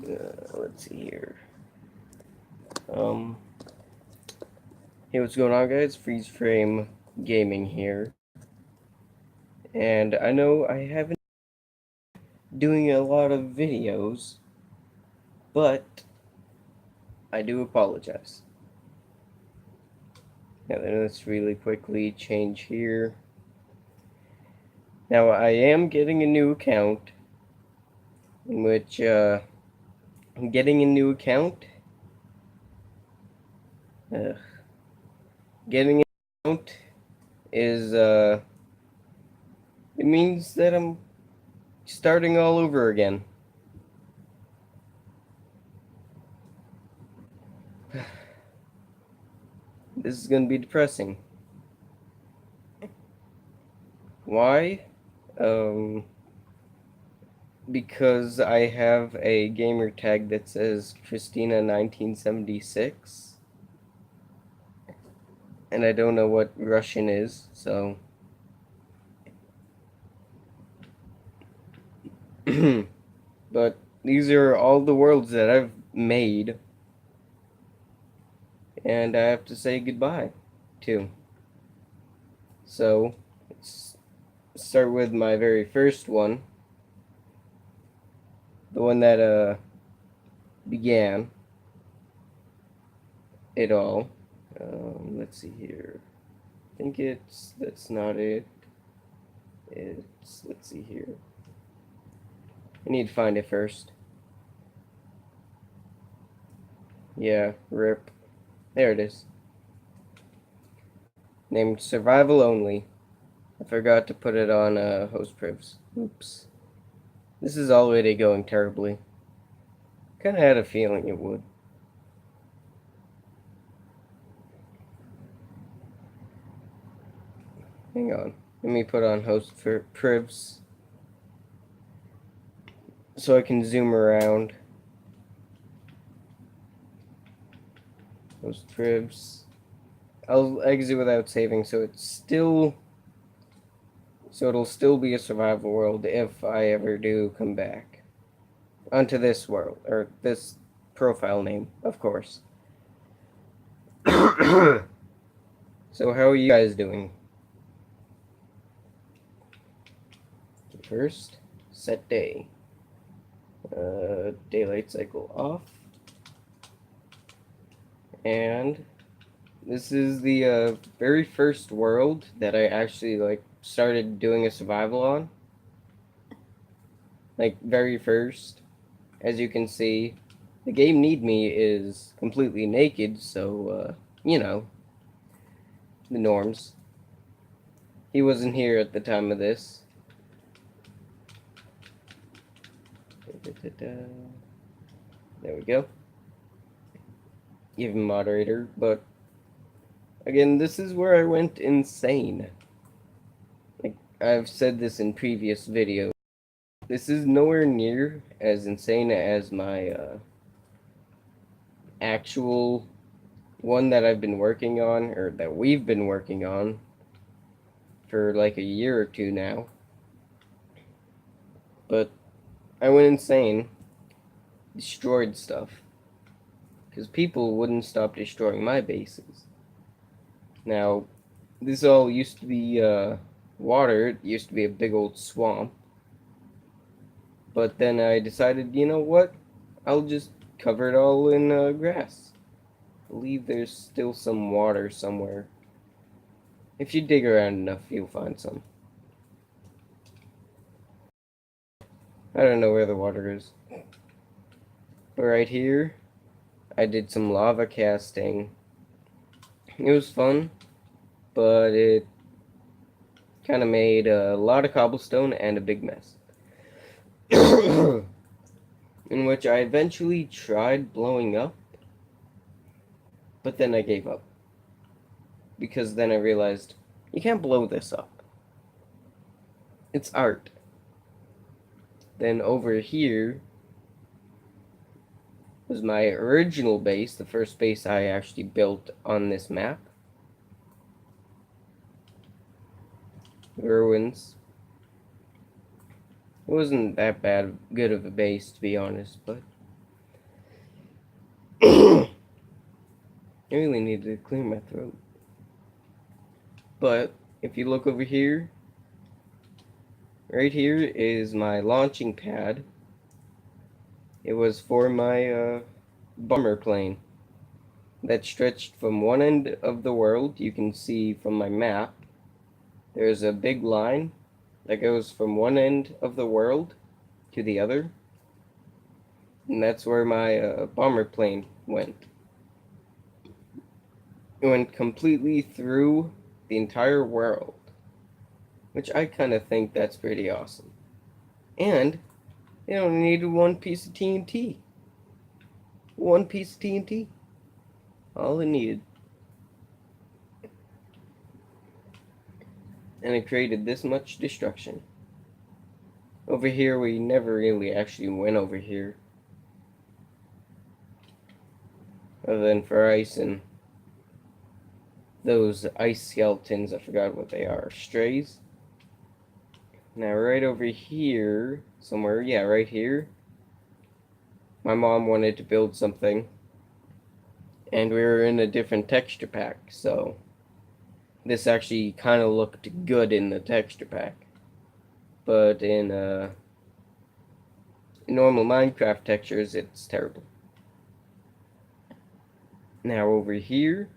Let's see here. Hey, what's going on, guys? Freeze Frame Gaming here, and I know I haven't been doing a lot of videos, but I do apologize. Now, let's really quickly change here. Now, I am getting a new account, in which getting a new account. Uh, Getting an account is it means that I'm starting all over again. This is gonna be depressing. Why? Um, because I have a gamer tag that says Christina1976, and I don't know what Russian is, so. But these are all the worlds that I've made, and I have to say goodbye to. So, let's start with my very first one, the one that began it all. Let's see here. I think that's not it. Let's see here. I need to find it first. Yeah, rip. There it is. Named Survival Only. I forgot to put it on host privs. Oops. This is already going terribly. Kinda had a feeling it would. Hang on. Let me put on host for privs so I can zoom around. Host privs. I'll exit without saving, so it'll still be a survival world if I ever do come back onto this world, or this profile name, of course. So how are you guys doing? First, set day. Daylight cycle off. And this is the very first world that I actually started doing a survival on. Like very first. As you can see, the game Need Me is completely naked, so you know, the norms. He wasn't here at the time of this. There we go. Give him moderator, but again, this is where I went insane. Like I've said this in previous videos. This is nowhere near as insane as my actual one that I've been working on, or that we've been working on for like a year or two now. But I went insane, destroyed stuff, because people wouldn't stop destroying my bases. Now, this all used to be water. It used to be a big old swamp. But then I decided, you know what? I'll just cover it all in grass. I believe there's still some water somewhere. If you dig around enough, you'll find some. I don't know where the water is. But right here, I did some lava casting. It was fun, but it kind of made a lot of cobblestone and a big mess. In which I eventually tried blowing up, but then I gave up. Because then I realized, you can't blow this up. It's art. Then over here was my original base, the first base I actually built on this map. Ruins. It wasn't that good of a base, to be honest, but I really need to clear my throat. But if you look over here, right here is my launching pad. It was for my bomber plane that stretched from one end of the world. You can see from my map, there's a big line that goes from one end of the world to the other. And that's where my bomber plane went. It went completely through the entire world, which I kind of think that's pretty awesome. And they only needed one piece of TNT. One piece of TNT. All it needed. And it created this much destruction. Over here, we never really actually went over here. Other than for ice and those ice skeletons, I forgot what they are. Strays. Now, right over here, somewhere, yeah, right here, my mom wanted to build something, and we were in a different texture pack, so this actually kind of looked good in the texture pack. But in normal Minecraft textures, it's terrible. Now, over here,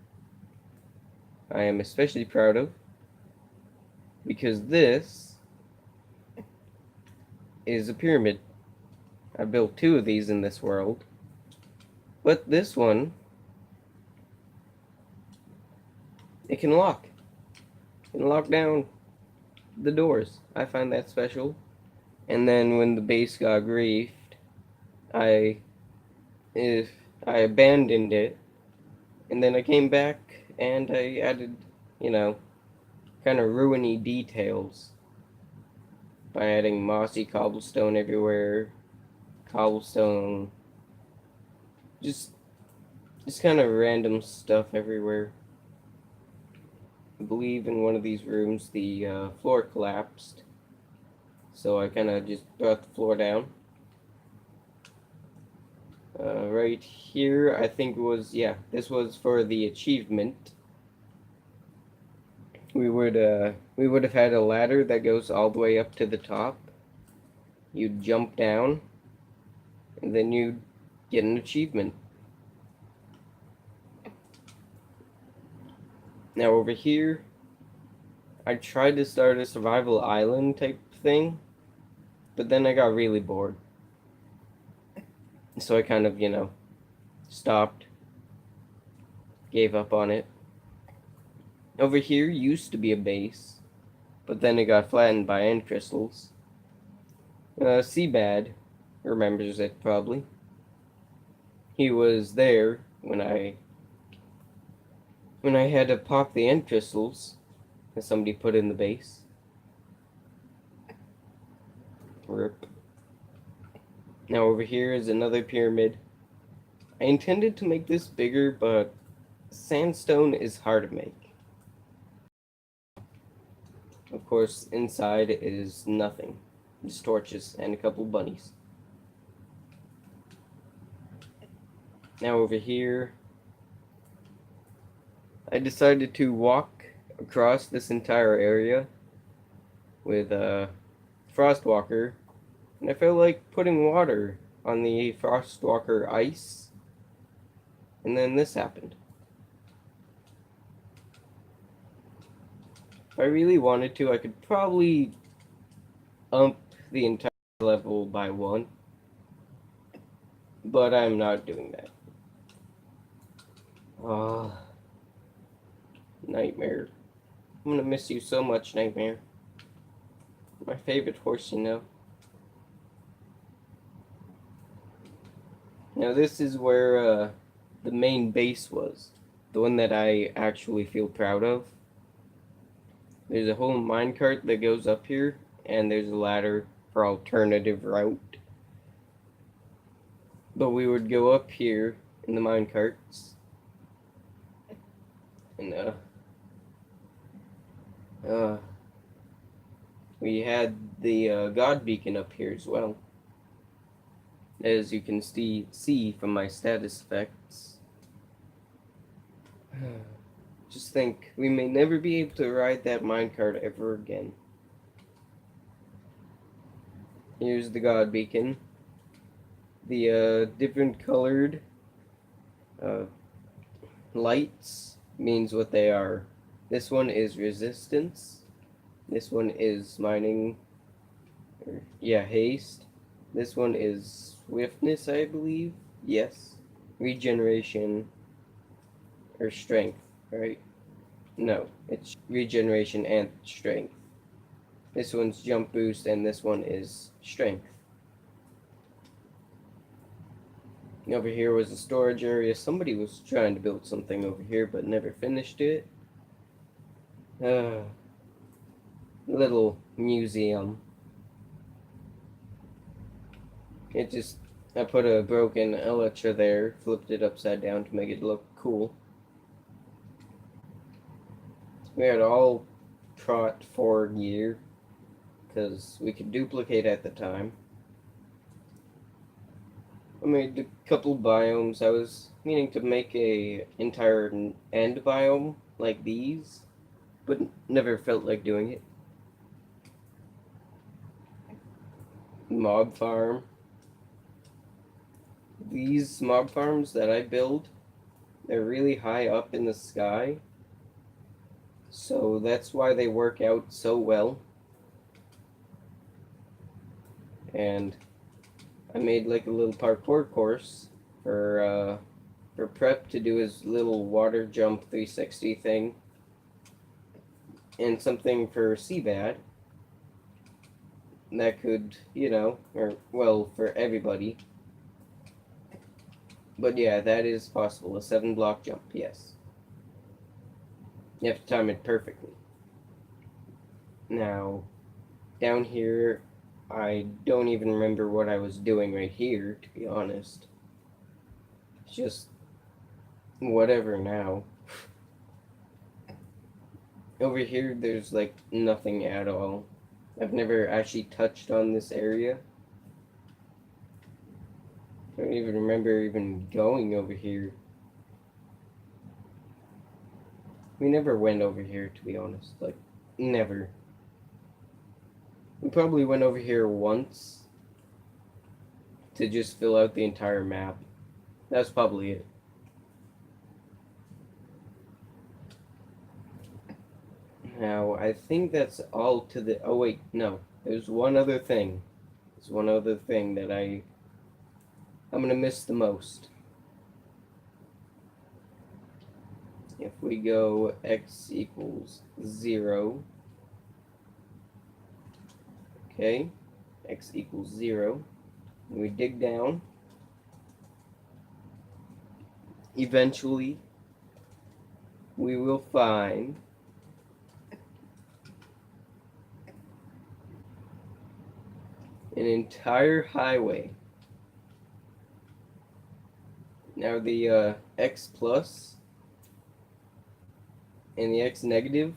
I am especially proud of, because this is a pyramid. I built 2 of these in this world, but this one, it can lock. It can lock down the doors. I find that special. And then when the base got griefed, I abandoned it, and then I came back and I added, kind of ruiny details by adding mossy cobblestone everywhere, cobblestone, just kind of random stuff everywhere. I believe in one of these rooms the floor collapsed, so I kind of just brought the floor down. Right here, I think it was, yeah, this was for the achievement. We would have had a ladder that goes all the way up to the top. You'd jump down, and then you'd get an achievement. Now over here, I tried to start a survival island type thing, but then I got really bored. So I kind of, stopped, gave up on it. Over here used to be a base, but then it got flattened by end crystals. Seabad remembers it probably. He was there when I had to pop the end crystals that somebody put in the base. Rip. Now over here is another pyramid. I intended to make this bigger, but sandstone is hard to make. Of course, inside is nothing. Just torches and a couple bunnies. Now over here, I decided to walk across this entire area with a Frostwalker, and I felt like putting water on the Frostwalker ice, and then this happened. If I really wanted to, I could probably ump the entire level by 1, but I'm not doing that. Nightmare. I'm gonna miss you so much, Nightmare. My favorite horse, Now this is where the main base was. The one that I actually feel proud of. There's a whole minecart that goes up here, and there's a ladder for alternative route. But we would go up here in the minecarts, and we had the God beacon up here as well. As you can see from my status effects. Just think, we may never be able to ride that minecart ever again. Here's the God Beacon. The different colored uh, lights means what they are. This one is resistance. This one is mining. Haste. This one is swiftness, I believe. Yes. Regeneration or strength, right? No, it's regeneration and strength. This one's jump boost, and this one is strength. Over here was a storage area. Somebody was trying to build something over here, but never finished it. Little museum. I put a broken elytra there, flipped it upside down to make it look cool. We had all trot forward gear, because we could duplicate at the time. I made a couple biomes. I was meaning to make a entire end biome like these, but never felt like doing it. Mob farm. These mob farms that I build, they're really high up in the sky, so that's why they work out so well. And I made like a little parkour course for Prep to do his little water jump 360 thing, and something for Seabad that could, for everybody. But yeah, that is possible. A 7-block jump, yes. You have to time it perfectly. Now, down here, I don't even remember what I was doing right here, to be honest. It's just whatever now. Over here, there's like nothing at all. I've never actually touched on this area. I don't even remember even going over here. We never went over here, to be honest. Like, never. We probably went over here once to just fill out the entire map. That's probably it. Now, I think that's all to the... Oh, wait, no. There's one other thing. There's one other thing that I'm going to miss the most. If we go x equals 0, okay, x equals 0, and we dig down, eventually we will find an entire highway. Now the x plus and the x negative,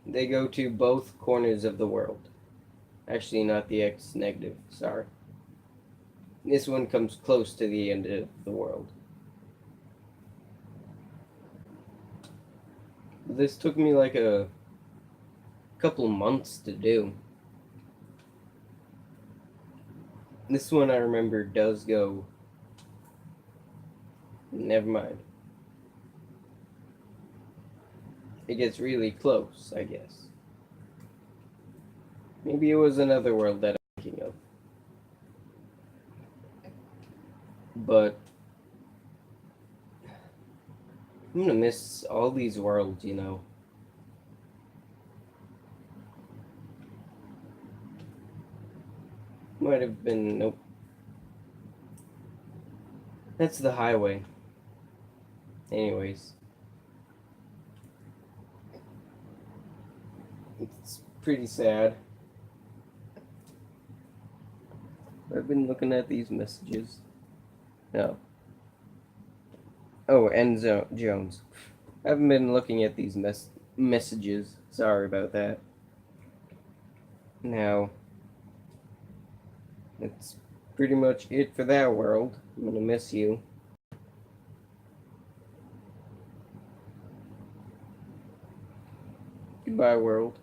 they go to both corners of the world. Actually, not the x negative, sorry. This one comes close to the end of the world. This took me like a couple months to do. This one I remember does go. Never mind. It gets really close, I guess. Maybe it was another world that I'm thinking of. But I'm gonna miss all these worlds, Might have been... Nope. That's the highway. Anyways. It's pretty sad. I've been looking at these messages. No. Oh, and Jones. I haven't been looking at these messages. Sorry about that. Now, that's pretty much it for that world. I'm gonna miss you. Goodbye, world.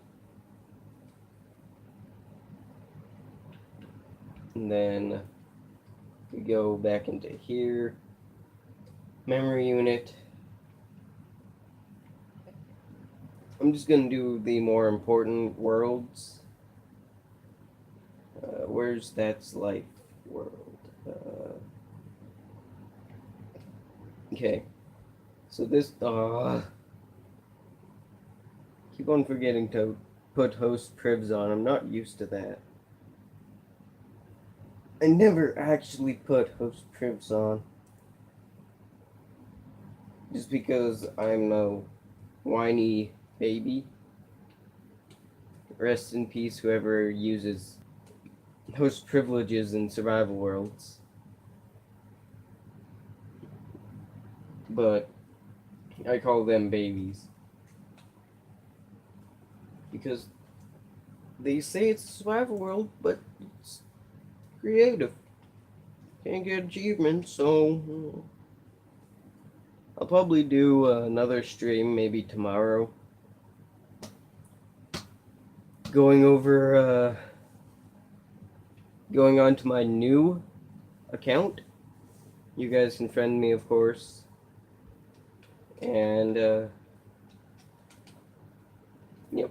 And then we go back into here. Memory unit. I'm just gonna do the more important worlds. Where's That's Life world? Okay. So this. Keep on forgetting to put host privs on. I'm not used to that. I never actually put host privs on. Just because I'm no whiny baby. Rest in peace, whoever uses host privileges in survival worlds. But I call them babies. Because they say it's a survival world, but it's creative. Can't get achievements, so I'll probably do another stream maybe tomorrow. Going on to my new account. You guys can friend me, of course. And, yep.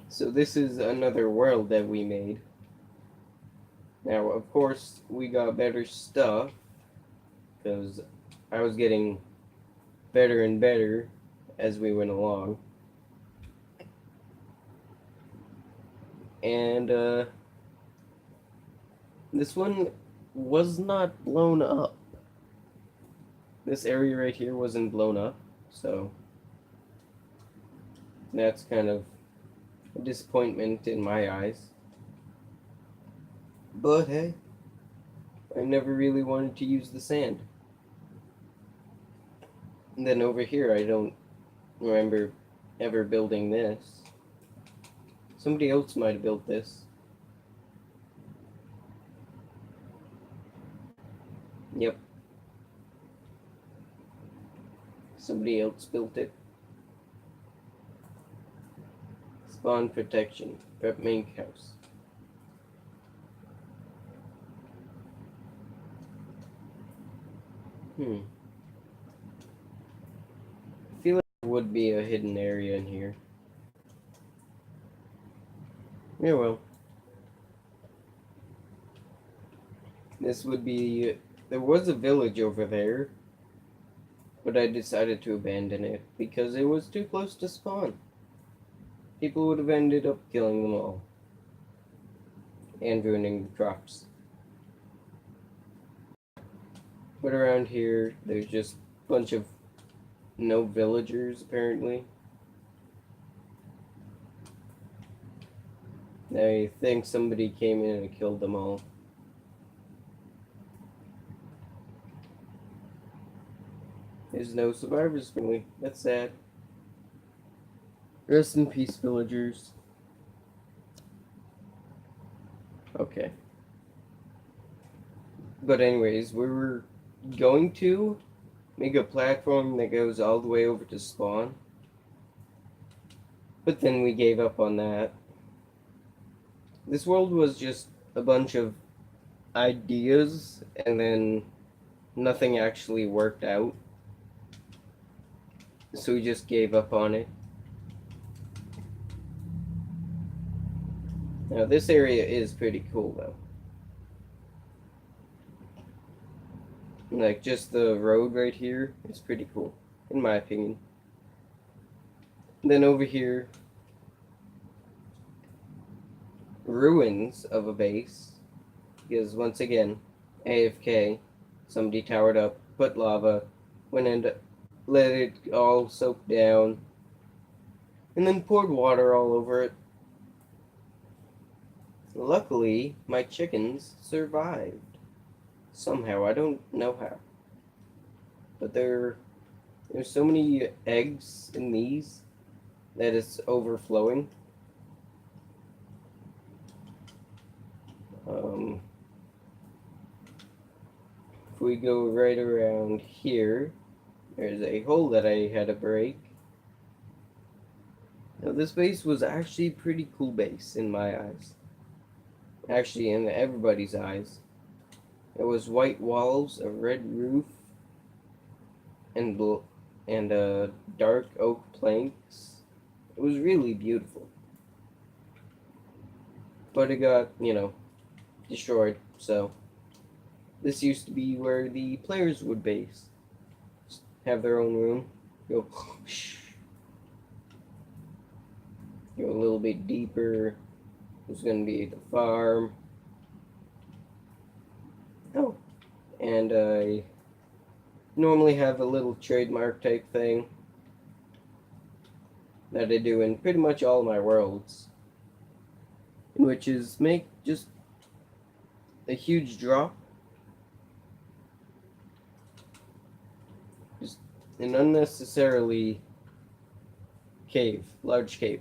So this is another world that we made. Now, of course, we got better stuff, because I was getting better and better as we went along. And, this one was not blown up. This area right here wasn't blown up, so that's kind of a disappointment in my eyes. But hey, I never really wanted to use the sand. And then over here, I don't remember ever building this. Somebody else might have built this. Yep. Somebody else built it. Spawn protection. Prep main house. I feel like there would be a hidden area in here. Yeah, well. This would be... There was a village over there, but I decided to abandon it because it was too close to spawn. People would have ended up killing them all. And ruining the crops. But around here, there's just a bunch of no villagers, apparently. I think somebody came in and killed them all. There's no survivors, really. That's sad. Rest in peace, villagers. Okay. But anyways, we were going to make a platform that goes all the way over to spawn. But then we gave up on that. This world was just a bunch of ideas, and then nothing actually worked out. So we just gave up on it. Now this area is pretty cool though. Like just the road right here is pretty cool, in my opinion. And then over here, ruins of a base. Because once again, AFK, somebody towered up, put lava, went and let it all soak down, and then poured water all over it. Luckily, my chickens survived. Somehow, I don't know how. But there's so many eggs in these that it's overflowing. If we go right around here, there's a hole that I had to break. this base was actually a pretty cool base in my eyes. Actually, in everybody's eyes. It was white walls, a red roof, and dark oak planks. It was really beautiful. But it got, destroyed. So this used to be where the players would base. Just have their own room. Go go a little bit deeper. There's gonna be the farm. Oh, and I normally have a little trademark type thing that I do in pretty much all my worlds, which is make just a huge drop, just an unnecessarily large cave.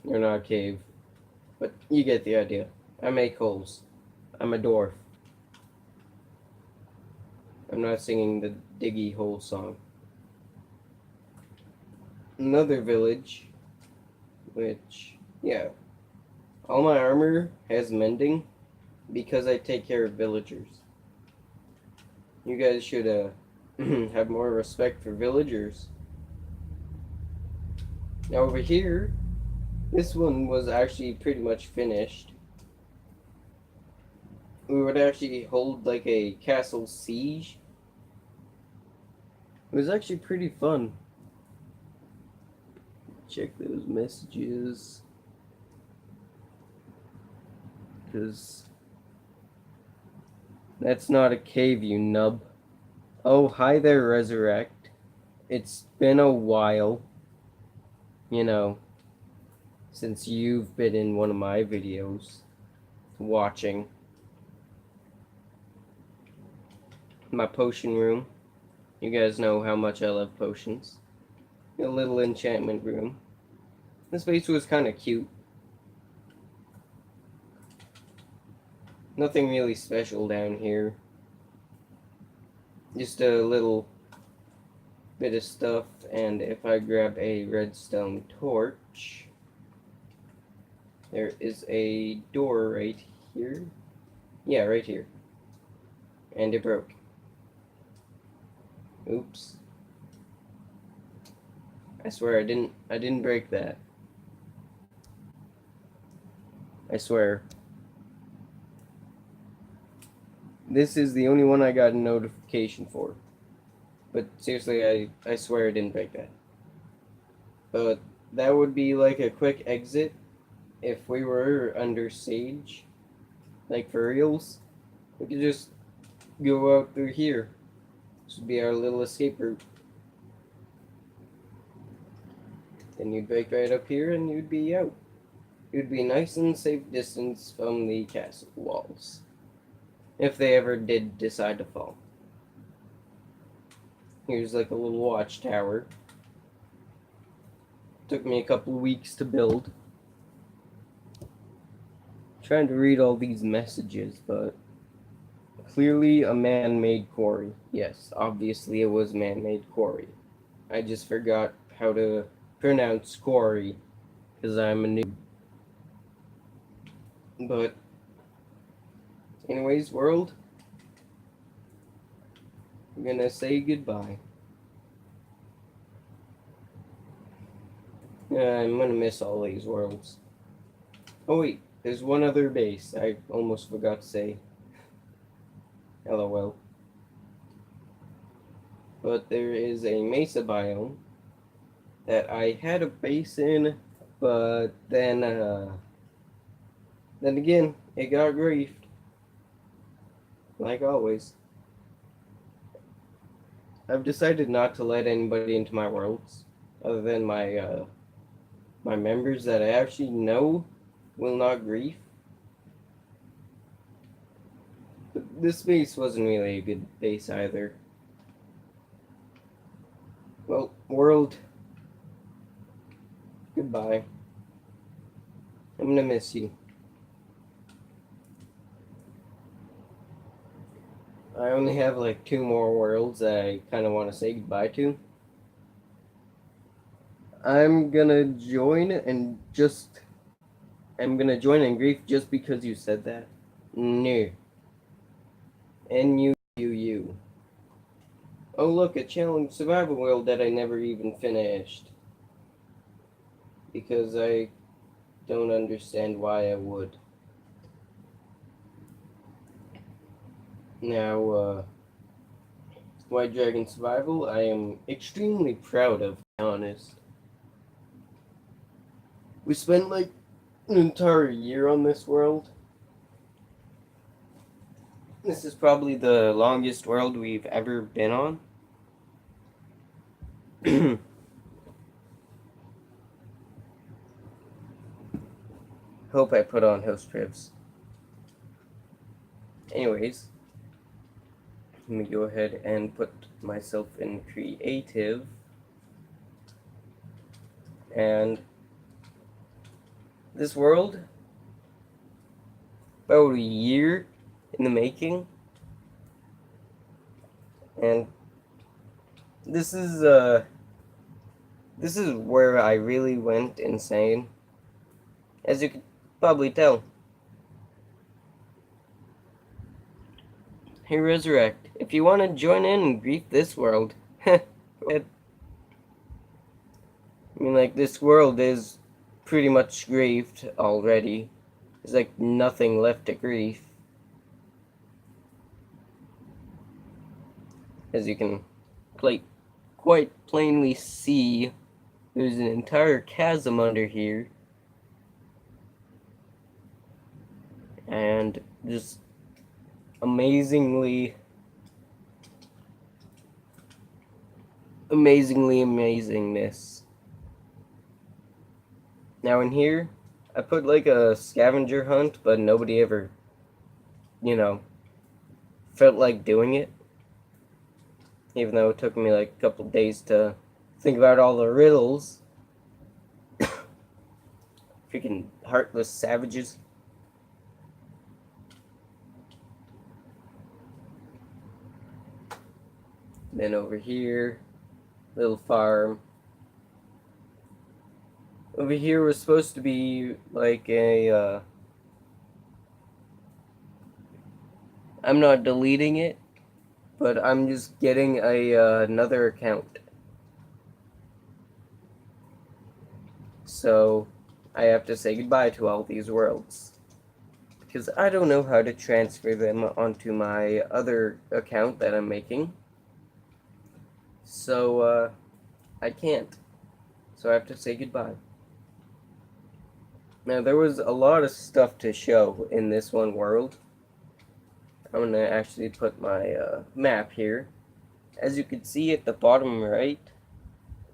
Or not a cave, but you get the idea. I make holes. I'm a dwarf. I'm not singing the Diggy Hole song. Another village, which, yeah, all my armor has mending because I take care of villagers. You guys should have more respect for villagers. Now over here, this one was actually pretty much finished. We would actually hold like a castle siege. It was actually pretty fun. Check those messages. Because that's not a cave, you nub. Oh, hi there, Resurrect. It's been a while, since you've been in one of my videos watching. My potion room. You guys know how much I love potions. A little enchantment room. This place was kind of cute. Nothing really special down here. Just a little bit of stuff, and if I grab a redstone torch, there is a door right here. Yeah, right here. And it broke. Oops. I swear I didn't break that. I swear. This is the only one I got a notification for. But seriously, I swear I didn't break that. But that would be like a quick exit if we were under siege. Like for reals. We could just go out through here. This would be our little escape route. Then you'd break right up here and you'd be out. You'd be nice and safe distance from the castle walls. If they ever did decide to fall. Here's like a little watchtower. Took me a couple of weeks to build. Trying to read all these messages, but clearly a man-made quarry. Yes, obviously it was man-made quarry. I just forgot how to pronounce quarry because I'm a noob. But anyways, world, I'm gonna say goodbye. I'm gonna miss all these worlds. Oh wait, there's one other base I almost forgot to say. LOL. But there is a mesa biome that I had a base in, but then again, it got griefed. Like always. I've decided not to let anybody into my worlds, other than my members that I actually know will not grief. But this base wasn't really a good base either. Well, world, goodbye. I'm gonna miss you. I only have like 2 more worlds that I kind of want to say goodbye to. I'm gonna join and just. I'm gonna join in grief just because you said that. No. N-U-U-U. Oh, look, a challenge survival world that I never even finished. Because I don't understand why I would. Now, White Dragon Survival, I am extremely proud of, to be honest. We spent like an entire year on this world. This is probably the longest world we've ever been on. Hope I put on host privs. Anyways, let me go ahead and put myself in creative. And this world, about a year in the making. And this is where I really went insane. As you could probably tell. Hey Resurrect, if you want to join in and grief this world, I mean, like, this world is pretty much griefed already. There's like nothing left to grief. As you can quite plainly see, there's an entire chasm under here. And just amazingly amazingness. Now in here, I put like a scavenger hunt, but nobody ever, felt like doing it. Even though it took me like a couple days to think about all the riddles. Freaking heartless savages. Then over here, little farm. Over here was supposed to be like a, I'm not deleting it, but I'm just getting another account. So I have to say goodbye to all these worlds. Because I don't know how to transfer them onto my other account that I'm making. So, I can't. So I have to say goodbye. Now, there was a lot of stuff to show in this one world. I'm going to actually put my map here. As you can see at the bottom right,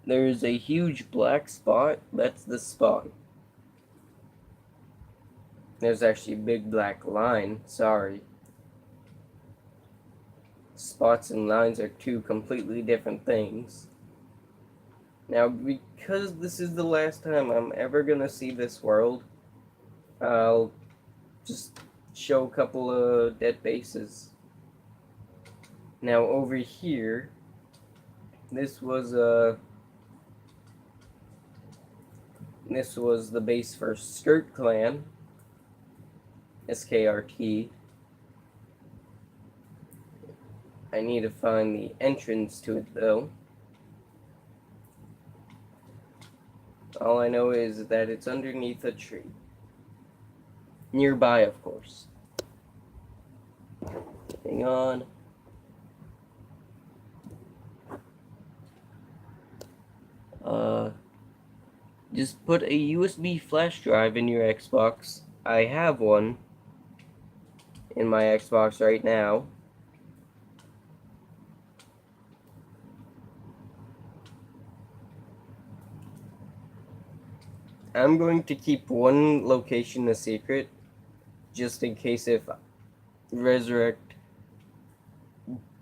there's a huge black spot. That's the spawn. There's actually a big black line. Sorry. Spots and lines are two completely different things. Now, because this is the last time I'm ever gonna see this world, I'll just show a couple of dead bases. Now, over here, this was the base for Skirt Clan, SKRT. I need to find the entrance to it, though. All I know is that it's underneath a tree. Nearby, of course. Hang on. Just put a USB flash drive in your Xbox. I have one in my Xbox right now. I'm going to keep one location a secret, just in case if Resurrect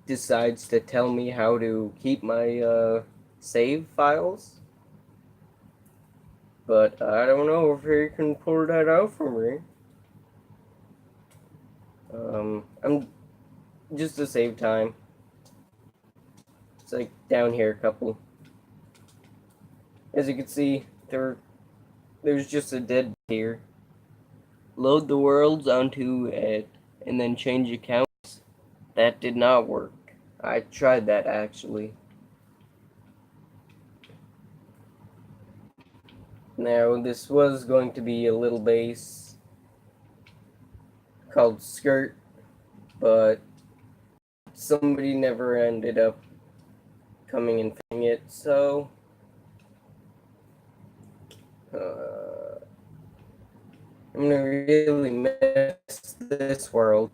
decides to tell me how to keep my save files. But I don't know if he can pull that out for me. I'm just to save time. It's like down here a couple. As you can see, there's just a dead here. Load the worlds onto it and then change accounts. That did not work. I tried that actually. Now, this was going to be a little base called Skirt, but somebody never ended up coming and filming it, so I'm gonna really miss this world.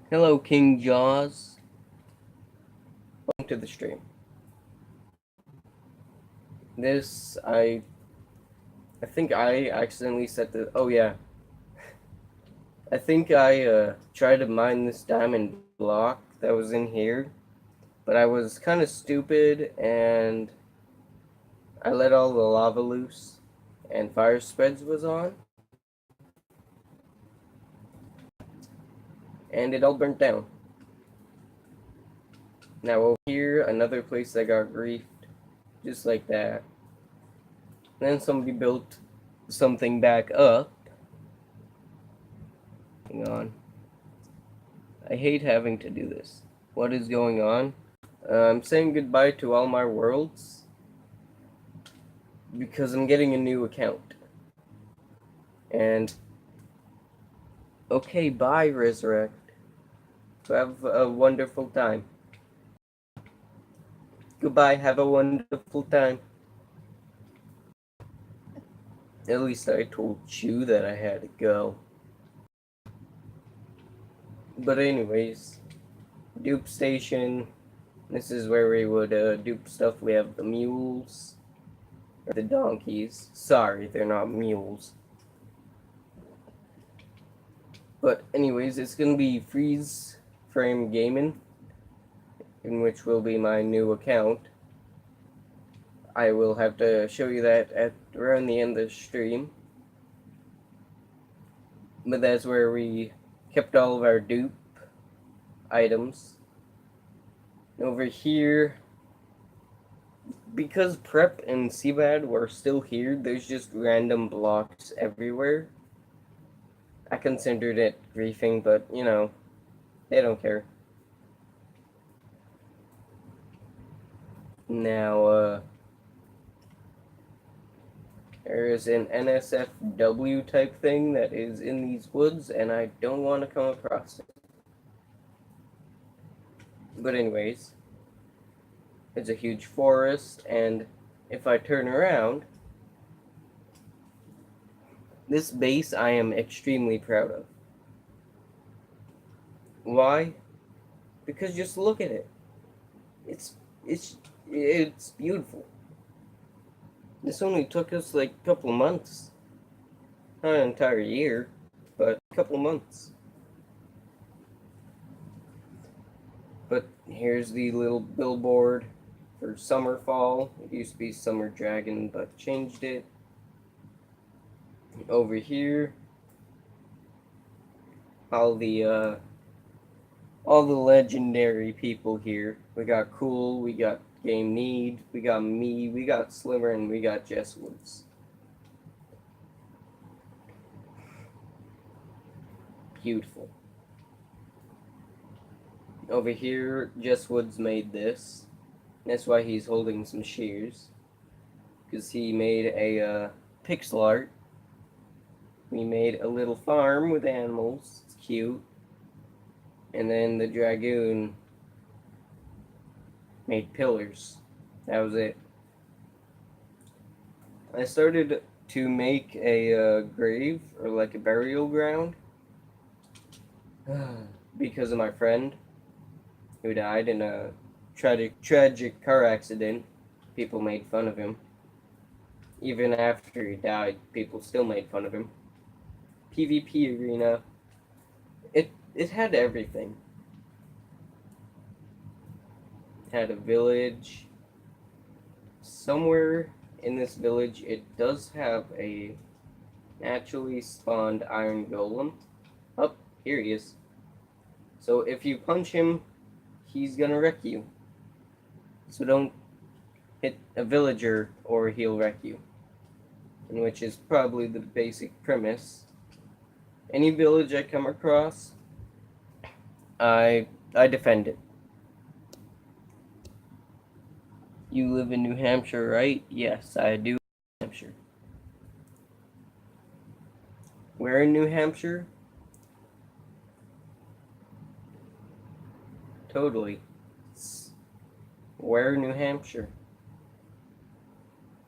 Hello, King Jaws. Welcome to the stream. This, I think I accidentally set the, oh yeah. I think I tried to mine this diamond block that was in here, but I was kind of stupid and I let all the lava loose and fire spreads was on and it all burnt down. Now over here, another place that got griefed, just like that. Then somebody built something back up. Hang on. I hate having to do this. What is going on? I'm saying goodbye to all my worlds because I'm getting a new account. And okay, bye, Resurrect. Have a wonderful time. Goodbye, have a wonderful time. At least I told you that I had to go. But anyways, dupe station. This is where we would dupe stuff. We have the mules. Or the donkeys. Sorry, they're not mules. But anyways, it's gonna be Freeze Frame Gaming, in which will be my new account. I will have to show you that at around the end of the stream. But that's where we kept all of our dupe items. Over here, because Prep and Seabad were still here, there's just random blocks everywhere. I considered it griefing, but you know, they don't care. Now, there is an NSFW type thing that is in these woods, and I don't want to come across it. But anyways, it's a huge forest, and if I turn around, this base I am extremely proud of. Why? Because just look at it. It's beautiful. This only took us like a couple months. Not an entire year, but a couple months. But here's the little billboard for Summerfall. It used to be Summer Dragon, but changed it. Over here, all the legendary people here. We got Cool, we got Game Need, we got me, we got Slimmer, and we got Jess Woods. Beautiful. Over here, Jess Woods made this. That's why he's holding some shears. Because he made a pixel art. We made a little farm with animals. It's cute. And then the dragoon made pillars. That was it. I started to make a grave, or like a burial ground, because of my friend who died in a tragic car accident. People made fun of him. Even after he died, people still made fun of him. PvP arena. It had everything. It had a village. Somewhere in this village, it does have a naturally spawned iron golem. Oh, here he is. So if you punch him, he's gonna wreck you. So don't hit a villager or he'll wreck you, and which is probably the basic premise. Any village I come across, I defend it. You live in New Hampshire, right? Yes, I do. New Hampshire. Where in New Hampshire? Totally. Where in New Hampshire?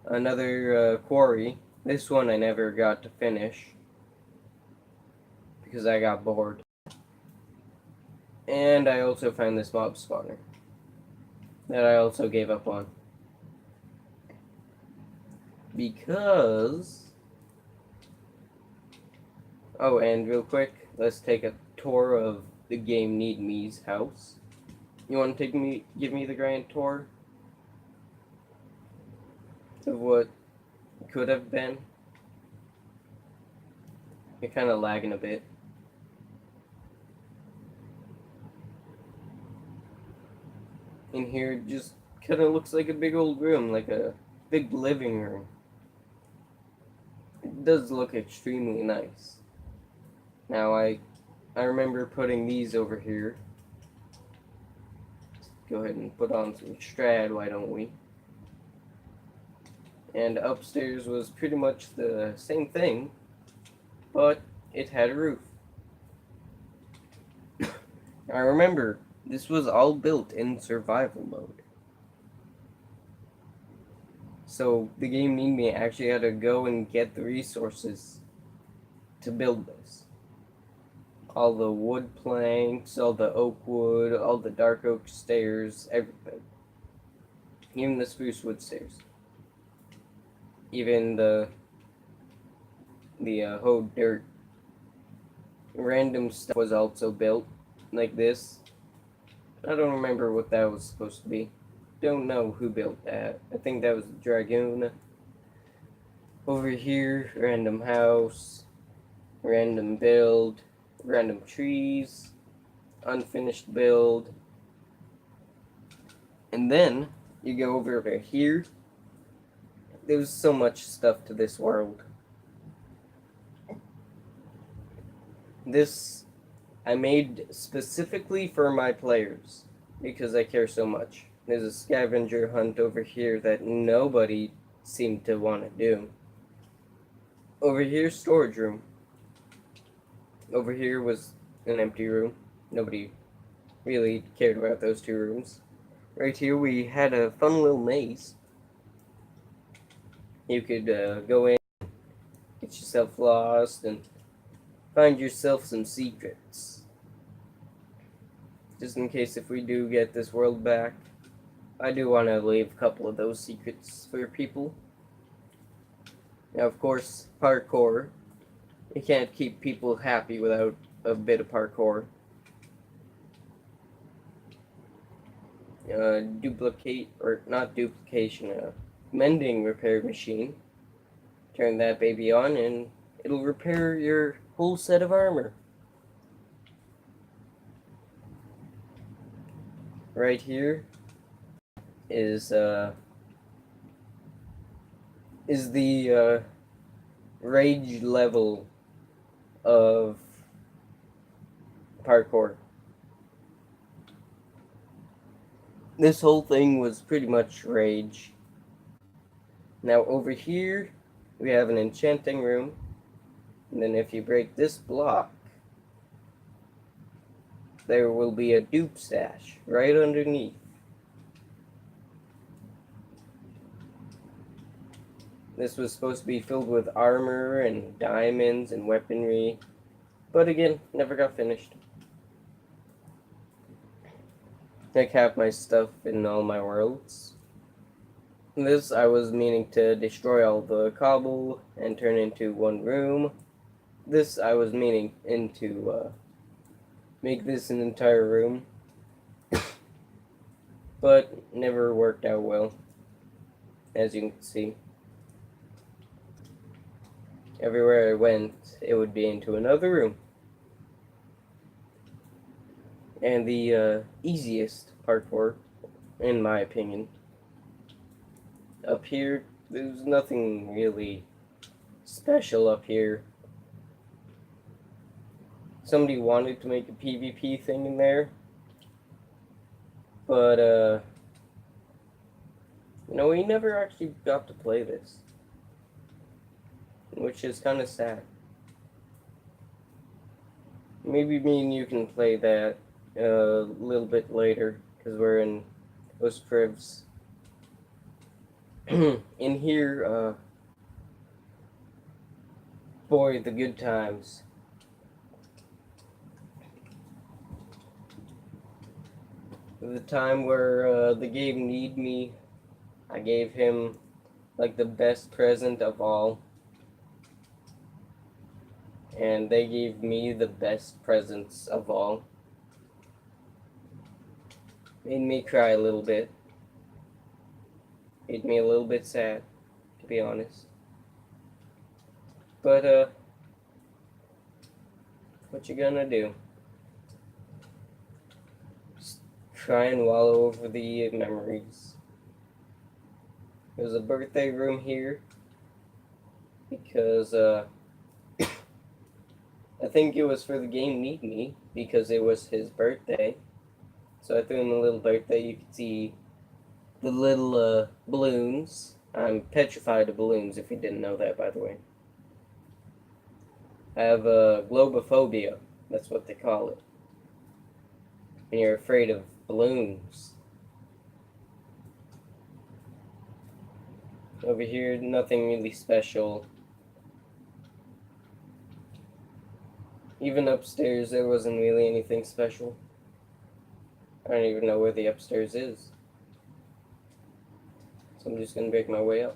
Another quarry. This one I never got to finish because I got bored. And I also found this mob spawner that I also gave up on. Because... Oh, and real quick, let's take a tour of the Game Need Me's house. You want to give me the grand tour of what could have been? You're kind of lagging a bit. In here, just kind of looks like a big old room, like a big living room. It does look extremely nice. Now, I remember putting these over here. Let's go ahead and put on some Strad, why don't we? And upstairs was pretty much the same thing, but it had a roof. I remember, this was all built in survival mode. So the Game Need Me actually had to go and get the resources to build this. All the wood planks, all the oak wood, all the dark oak stairs, everything. Even the spruce wood stairs. Even the hoe dirt. Random stuff was also built, like this. I don't remember what that was supposed to be. Don't know who built that. I think that was the Dragoon. Over here, random house, random build, random trees, unfinished build. And then you go over here. There's so much stuff to this world. This I made specifically for my players because I care so much. There's a scavenger hunt over here that nobody seemed to want to do. Over here, storage room. Over here was an empty room. Nobody really cared about those two rooms. Right here we had a fun little maze. You could go in, get yourself lost, and find yourself some secrets. Just in case if we do get this world back, I do want to leave a couple of those secrets for people. Now, of course, parkour. You can't keep people happy without a bit of parkour. Mending repair machine. Turn that baby on and it'll repair your whole set of armor. Right here is the rage level of parkour. This whole thing was pretty much rage. Now over here we have an enchanting room, and then if you break this block, there will be a dupe stash right underneath. This was supposed to be filled with armor and diamonds and weaponry, but again, never got finished. I have my stuff in all my worlds. This I was meaning to destroy all the cobble and turn into one room. This I was meaning to make this an entire room, but never worked out well, as you can see. Everywhere I went, it would be into another room. And the easiest parkour, in my opinion, Up here, there's nothing really special up here. Somebody wanted to make a PvP thing in there, but we never actually got to play this, which is kind of sad. Maybe me and you can play that a little bit later, because we're in Ostprivs. In here, boy, the good times. The time where the game need me, I gave him like the best present of all. And they gave me the best presents of all. Made me cry a little bit. Made me a little bit sad, to be honest. But, what you gonna do? Just try and wallow over the memories. There's a birthday room here, because, I think it was for the game Need Me, because it was his birthday. So I threw in a little birthday. You could see the little balloons. I'm petrified of balloons, if you didn't know that, by the way. I have globophobia. That's what they call it. And you're afraid of balloons. Over here, nothing really special. Even upstairs, there wasn't really anything special. I don't even know where the upstairs is. So I'm just gonna make my way up.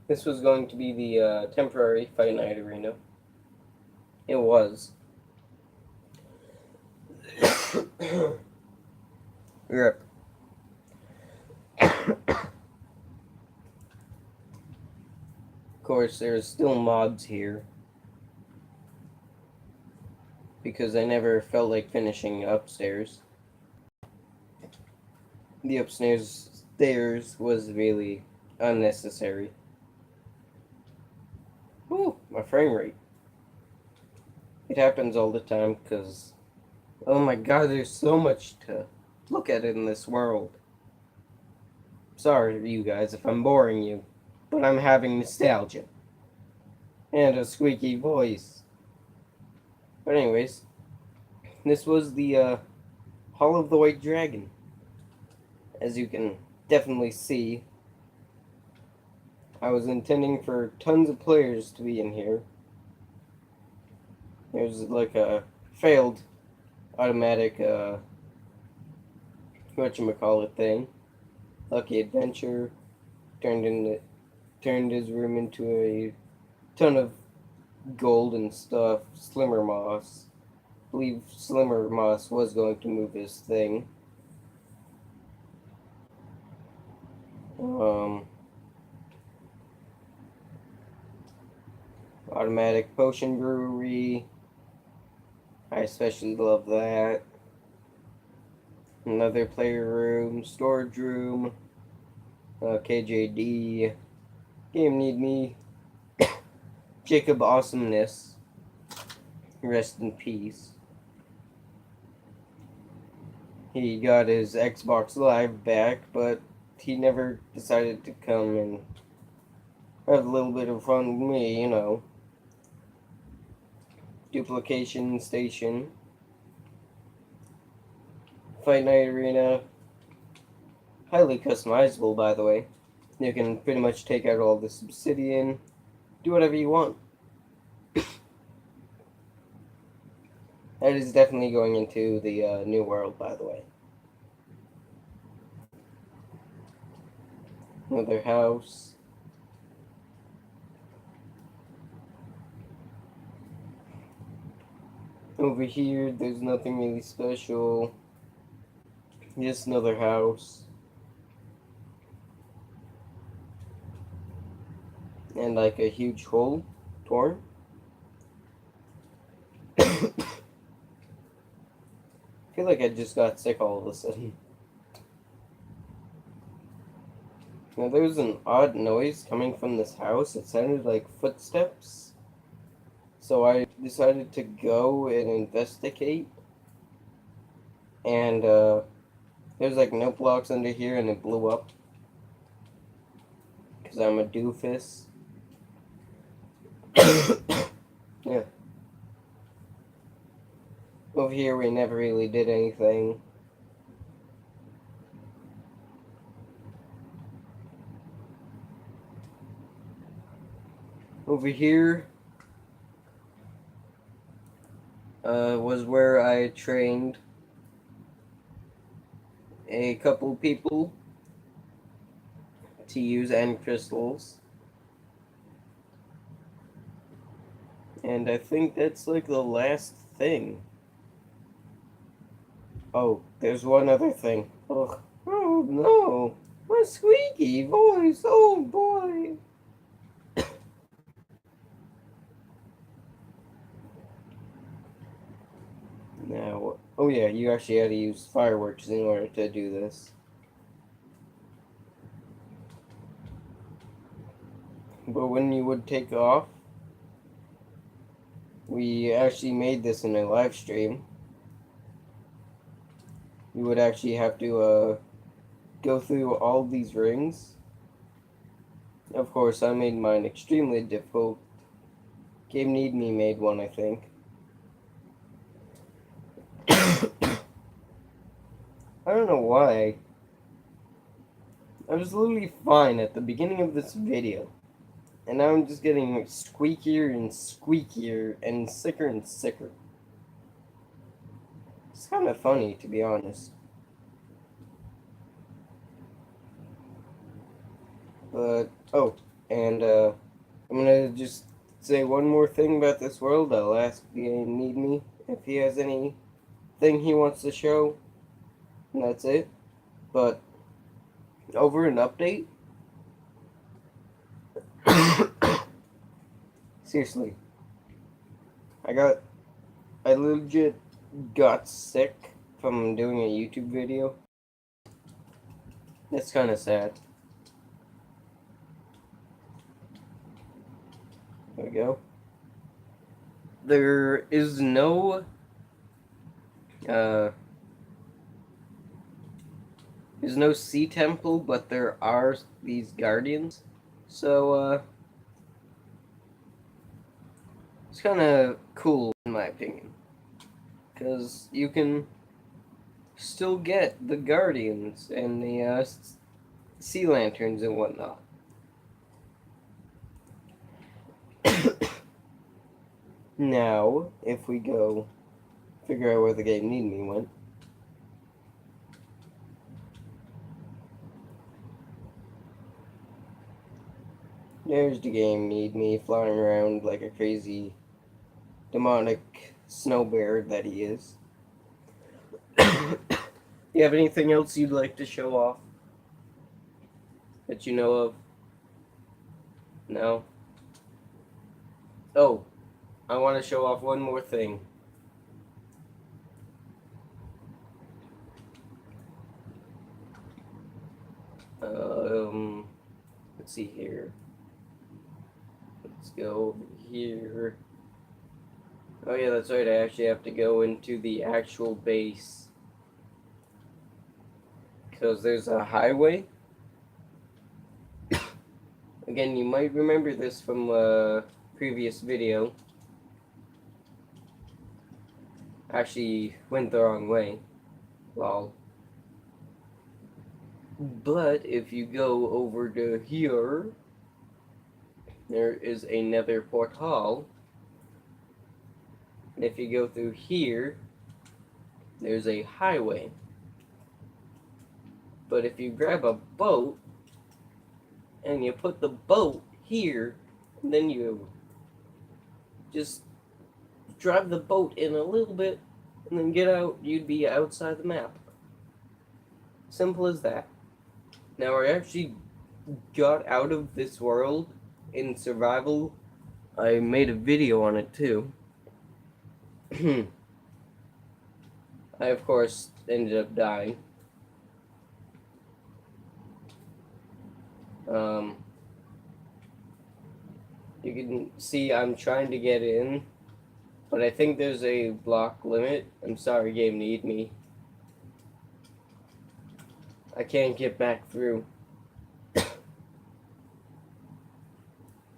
This was going to be the temporary Fight Night Arena. It was. Rip. Of course, there's still mobs here, because I never felt like finishing upstairs. The upstairs stairs was really unnecessary. Ooh, my frame rate. It happens all the time because, oh my god, there's so much to look at in this world. Sorry, you guys, if I'm boring you, but I'm having nostalgia. And a squeaky voice. But anyways, this was the Hall of the White Dragon. As you can definitely see, I was intending for tons of players to be in here. There's like a failed automatic whatchamacallit thing. Lucky Adventure turned his room into a ton of gold and stuff. Slimmer Moss. I believe Slimmer Moss was going to move his thing. Automatic Potion Brewery. I especially love that. Another player room, storage room, KJD, Game Need Me, Jacob Awesomeness, rest in peace. He got his Xbox Live back, but he never decided to come and have a little bit of fun with me, you know. Duplication Station, Fight Night Arena, highly customizable, by the way. You can pretty much take out all this obsidian, do whatever you want. That is definitely going into the new world, by the way. Another house. Over here, there's nothing really special. Just another house. And like a huge hole torn. I feel like I just got sick all of a sudden. Now there was an odd noise coming from this house. It sounded like footsteps. So I decided to go and investigate. And there's like no blocks under here and it blew up. Because I'm a doofus. Yeah. Over here we never really did anything. Over here was where I trained a couple people to use end crystals. And I think that's like the last thing. Oh, there's one other thing. Ugh. Oh no! My squeaky voice! Oh boy! Now, oh yeah, you actually had to use fireworks in order to do this. But when you would take off, we actually made this in a live stream. You would actually have to go through all these rings. Of course, I made mine extremely difficult. Game Need Me made one, I think. I don't know why. I was literally fine at the beginning of this video. And now I'm just getting squeakier and squeakier and sicker and sicker. It's kind of funny, to be honest. But, oh, and I'm gonna just say one more thing about this world. I'll ask Game Need Me if he has anything he wants to show. And that's it. But, over an update. Seriously. I legit got sick from doing a YouTube video. It's kind of sad. There we go. There is no there's no sea temple, but there are these guardians. So it's kind of cool in my opinion, because you can still get the guardians and the sea lanterns and whatnot. Now, if we go figure out where the Game Need Me went. There's the Game Need Me flying around like a crazy demonic snow bear that he is. You have anything else you'd like to show off that you know of? No? Oh, I want to show off one more thing. Let's see here. Let's go over here. Oh yeah, that's right, I actually have to go into the actual base. Because there's a highway. Again, you might remember this from a previous video. Actually, went the wrong way. Lol. But if you go over to here, there is a nether portal. And if you go through here, there's a highway. But if you grab a boat, and you put the boat here, and then you just drive the boat in a little bit, and then get out, you'd be outside the map. Simple as that. Now, I actually got out of this world in survival. I made a video on it too. I, of course, ended up dying. Um, you can see I'm trying to get in, but I think there's a block limit. I'm sorry, game, need me. I can't get back through.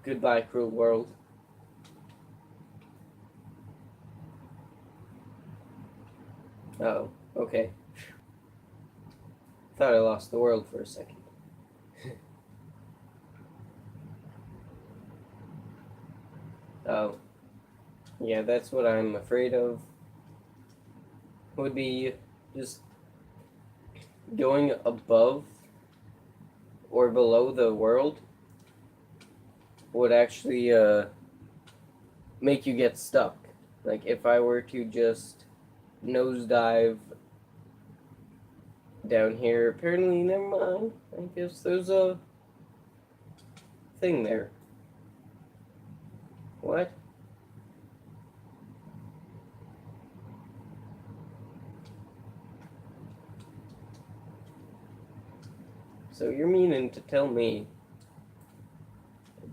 Goodbye, cruel world. Oh, okay. Thought I lost the world for a second. Oh. Yeah, that's what I'm afraid of. Would be just going above or below the world would actually make you get stuck. Like if I were to just nosedive down here, apparently, never mind. I guess there's a thing there. What? So you're meaning to tell me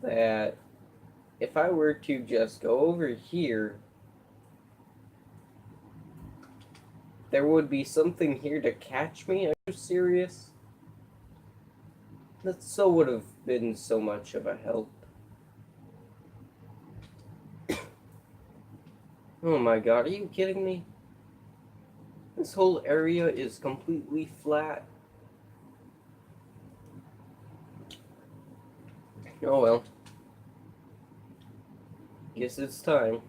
that if I were to just go over here, there would be something here to catch me? Are you serious? That so would have been so much of a help. Oh my god, are you kidding me? This whole area is completely flat. Oh well. Guess it's time.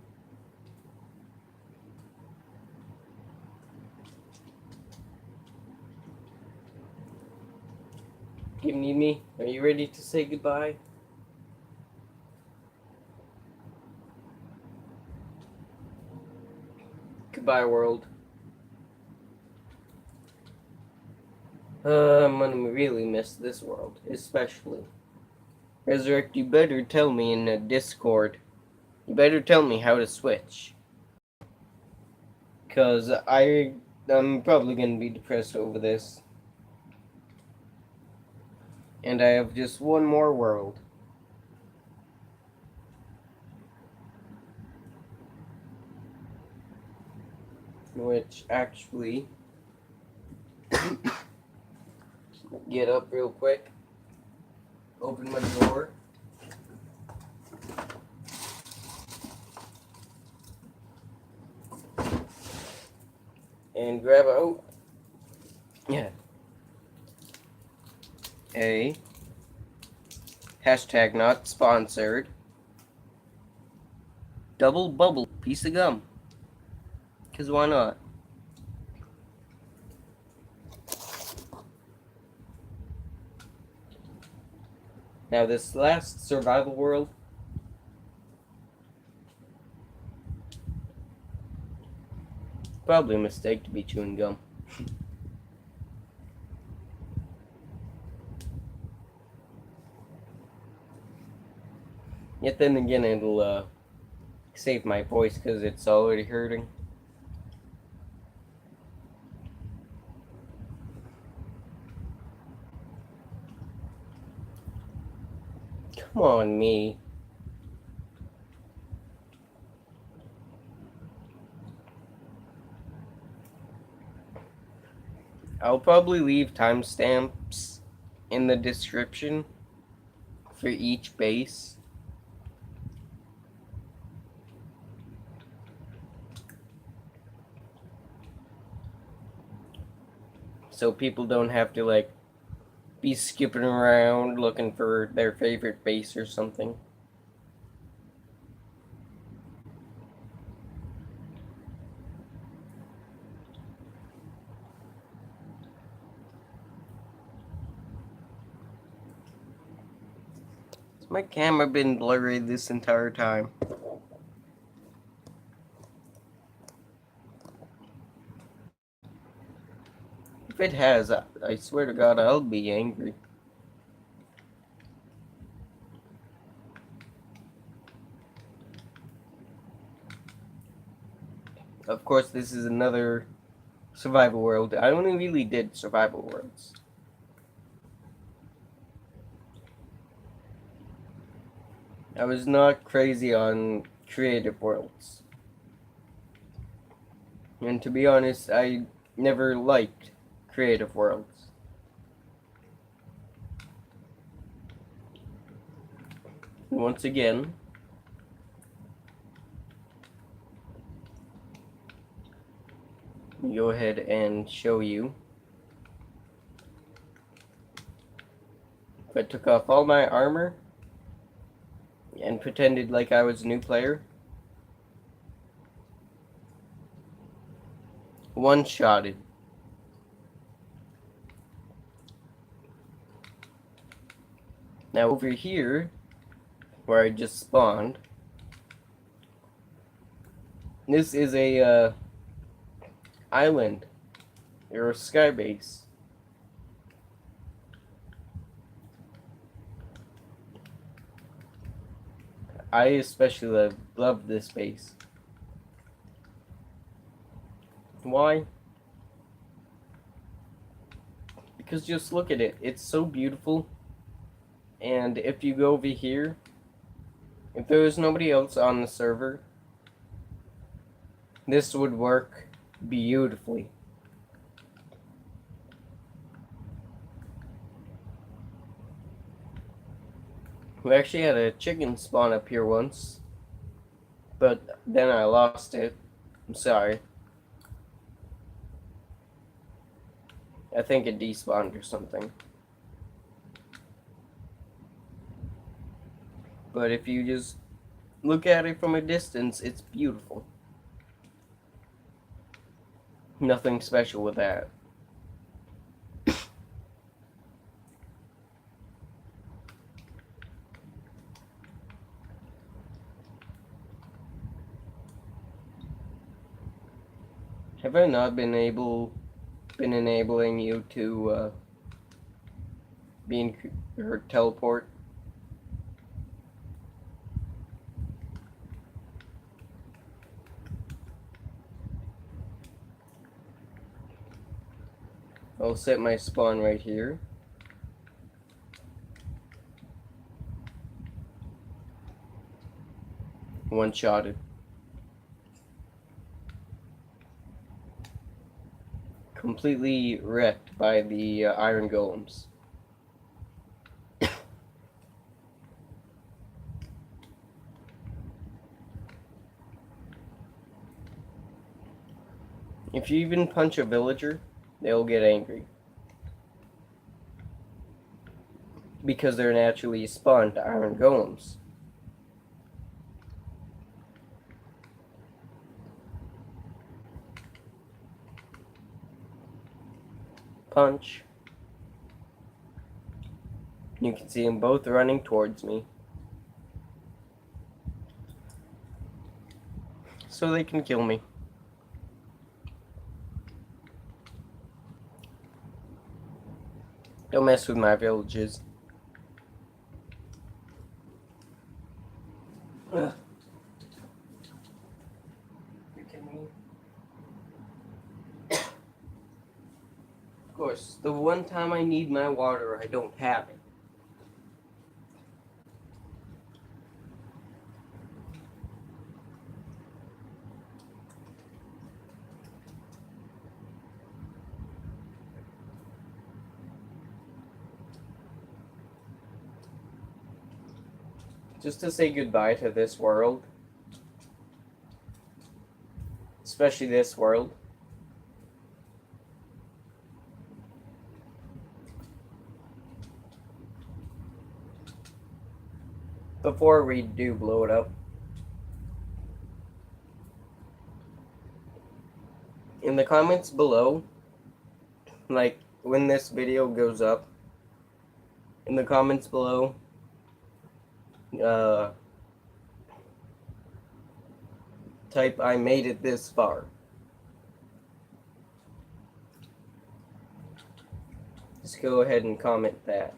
You need me? Are you ready to say goodbye? Goodbye, world. I'm gonna really miss this world, especially. Resurrect, you better tell me in the Discord. You better tell me how to switch. Cause I'm probably gonna be depressed over this. And I have just one more world. Which actually get up real quick. Open my door. And grab out a hashtag not sponsored double bubble piece of gum. Cause why not? Now this last survival world, probably a mistake to be chewing gum. Yet then again, it'll save my voice because it's already hurting. Come on, me. I'll probably leave timestamps in the description for each base. So people don't have to like be skipping around looking for their favorite base or something. Has my camera been blurry this entire time? If it has, I swear to God, I'll be angry. Of course, this is another survival world. I only really did survival worlds. I was not crazy on Creative Worlds. And to be honest, I never liked Creative Worlds. Once again, go ahead and show you. If I took off all my armor and pretended like I was a new player, one-shotted. Now over here, where I just spawned, this is a island, or a sky base. I especially love this base. Why? Because just look at it. It's so beautiful. And if you go over here, if there was nobody else on the server, this would work beautifully. We actually had a chicken spawn up here once, but then I lost it. I'm sorry. I think it despawned or something. But if you just look at it from a distance, it's beautiful. Nothing special with that. Have I not been enabling you to or teleport? I'll set my spawn right here. One-shotted. Completely wrecked by the iron golems. If you even punch a villager, they'll get angry. Because they're naturally spawned iron golems. Punch. You can see them both running towards me. So they can kill me. Don't mess with my villages. Ugh. You kidding me? Of course, the one time I need my water, I don't have it. Just to say goodbye to this world, especially this world. Before we do blow it up, in the comments below, like when this video goes up, in the comments below, type I made it this far. Just go ahead and comment that.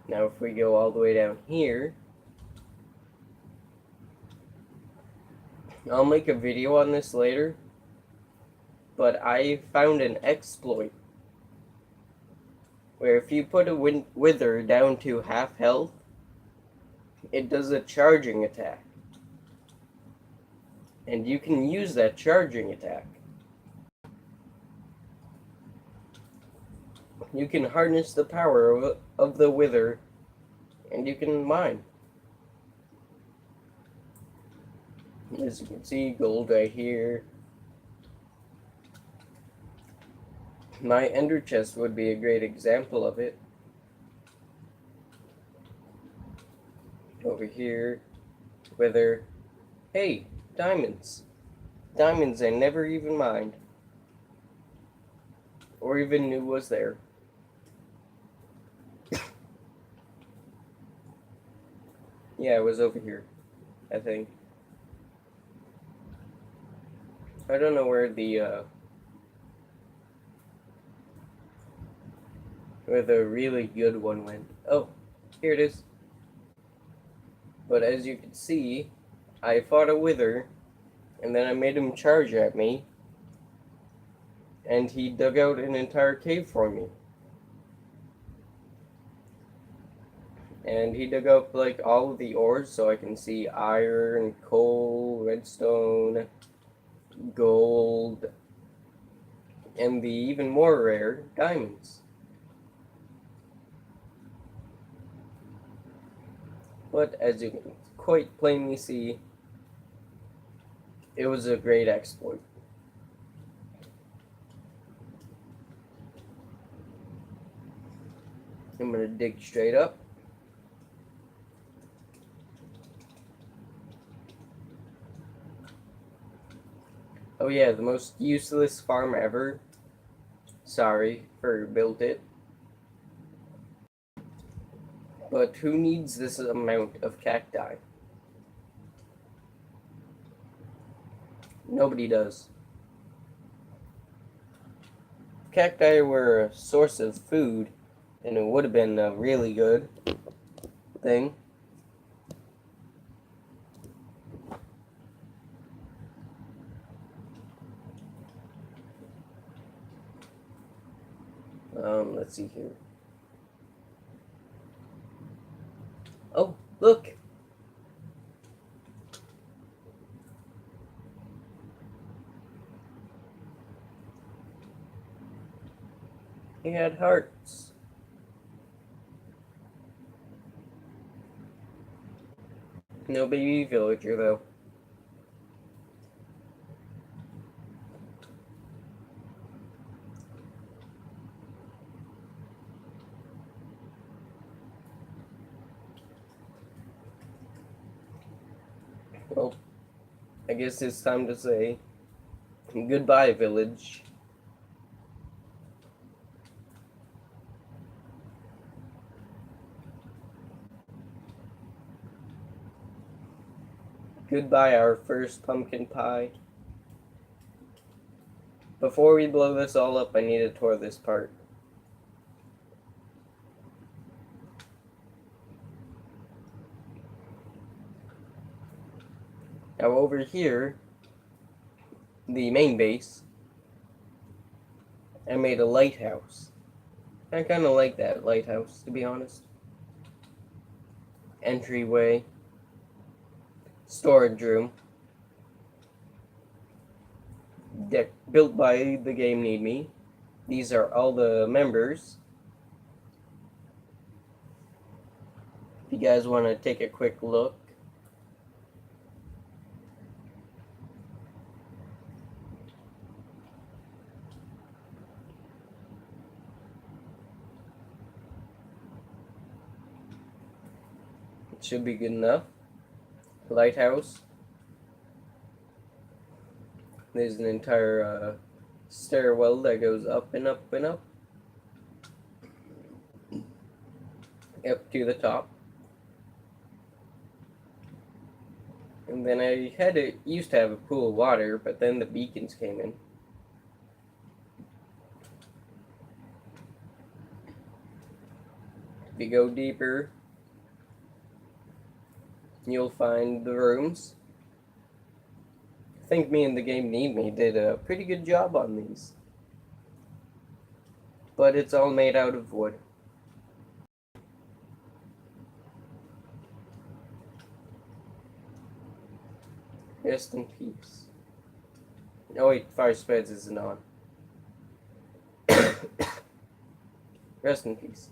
Now if we go all the way down here, I'll make a video on this later, but I found an exploit where if you put a Wither down to half health, it does a charging attack. And you can use that charging attack. You can harness the power of the Wither, and you can mine. As you can see, gold right here. My ender chest would be a great example of it. Over here, Wither. Hey, diamonds. Diamonds I never even mined. Or even knew was there. Yeah, it was over here, I think. I don't know where the really good one went. Oh, here it is. But as you can see, I fought a Wither, and then I made him charge at me, and he dug out an entire cave for me. And he dug up like all of the ores, so I can see iron, coal, redstone, gold, and the even more rare diamonds. But as you can quite plainly see, it was a great exploit. I'm gonna dig straight up. Oh yeah, the most useless farm ever. Sorry for built it. But who needs this amount of cacti? Nobody does. If cacti were a source of food, then it would have been a really good thing. Let's see here. Oh, look! He had hearts. No baby villager, though. Well, I guess it's time to say goodbye, village. Goodbye, our first pumpkin pie. Before we blow this all up, I need to tour this part. Now over here, the main base, I made a lighthouse. I kind of like that lighthouse, to be honest. Entryway, storage room, deck built by the Game Need Me. These are all the members. If you guys want to take a quick look. It should be good enough. Lighthouse. There's an entire stairwell that goes up and up and up. Up to the top. And then I used to have a pool of water, but then the beacons came in. If you go deeper, you'll find the rooms. I think me and the Game Need Me did a pretty good job on these. But it's all made out of wood. Rest in peace. Oh wait, fire spreads isn't on. Rest in peace.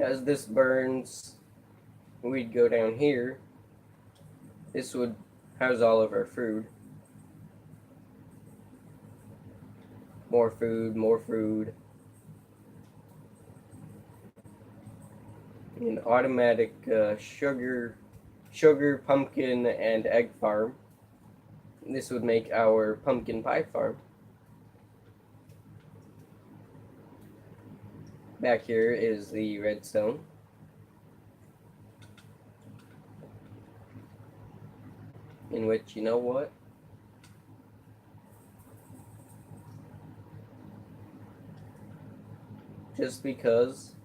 As this burns, we'd go down here. This would house all of our food. More food, more food. An automatic sugar, pumpkin, and egg farm. This would make our pumpkin pie farm. Back here is the redstone. In which, you know what? Just because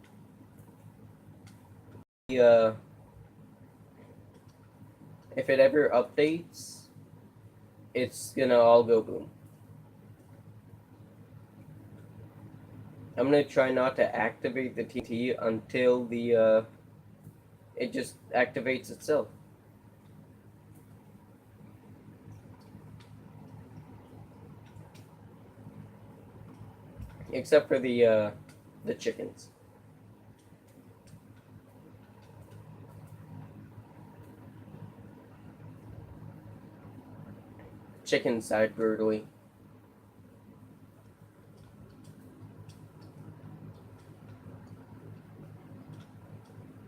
if it ever updates, it's gonna all go boom. I'm gonna try not to activate the TNT until the it just activates itself. Except for the chickens. Chickens died brutally.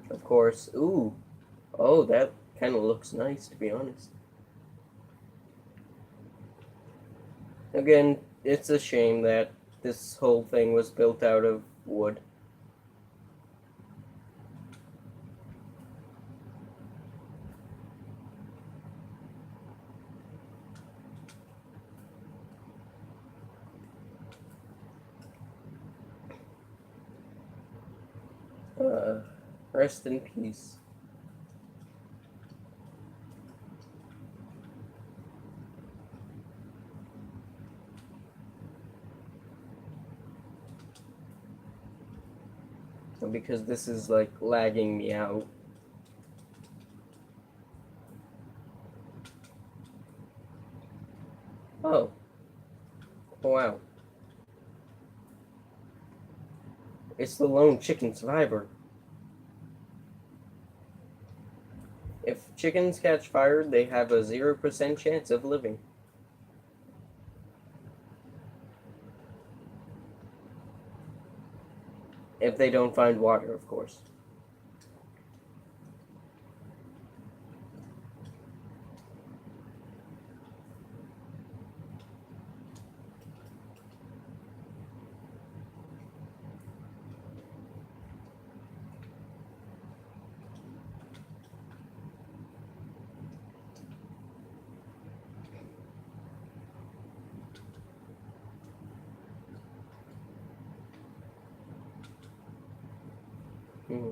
Of course. Ooh. Oh, that kind of looks nice, to be honest. Again, it's a shame that this whole thing was built out of wood. Rest in peace. Because this is like lagging me out. Oh. Wow. It's the lone chicken survivor. If chickens catch fire, they have a 0% chance of living. If they don't find water, of course. Hmm.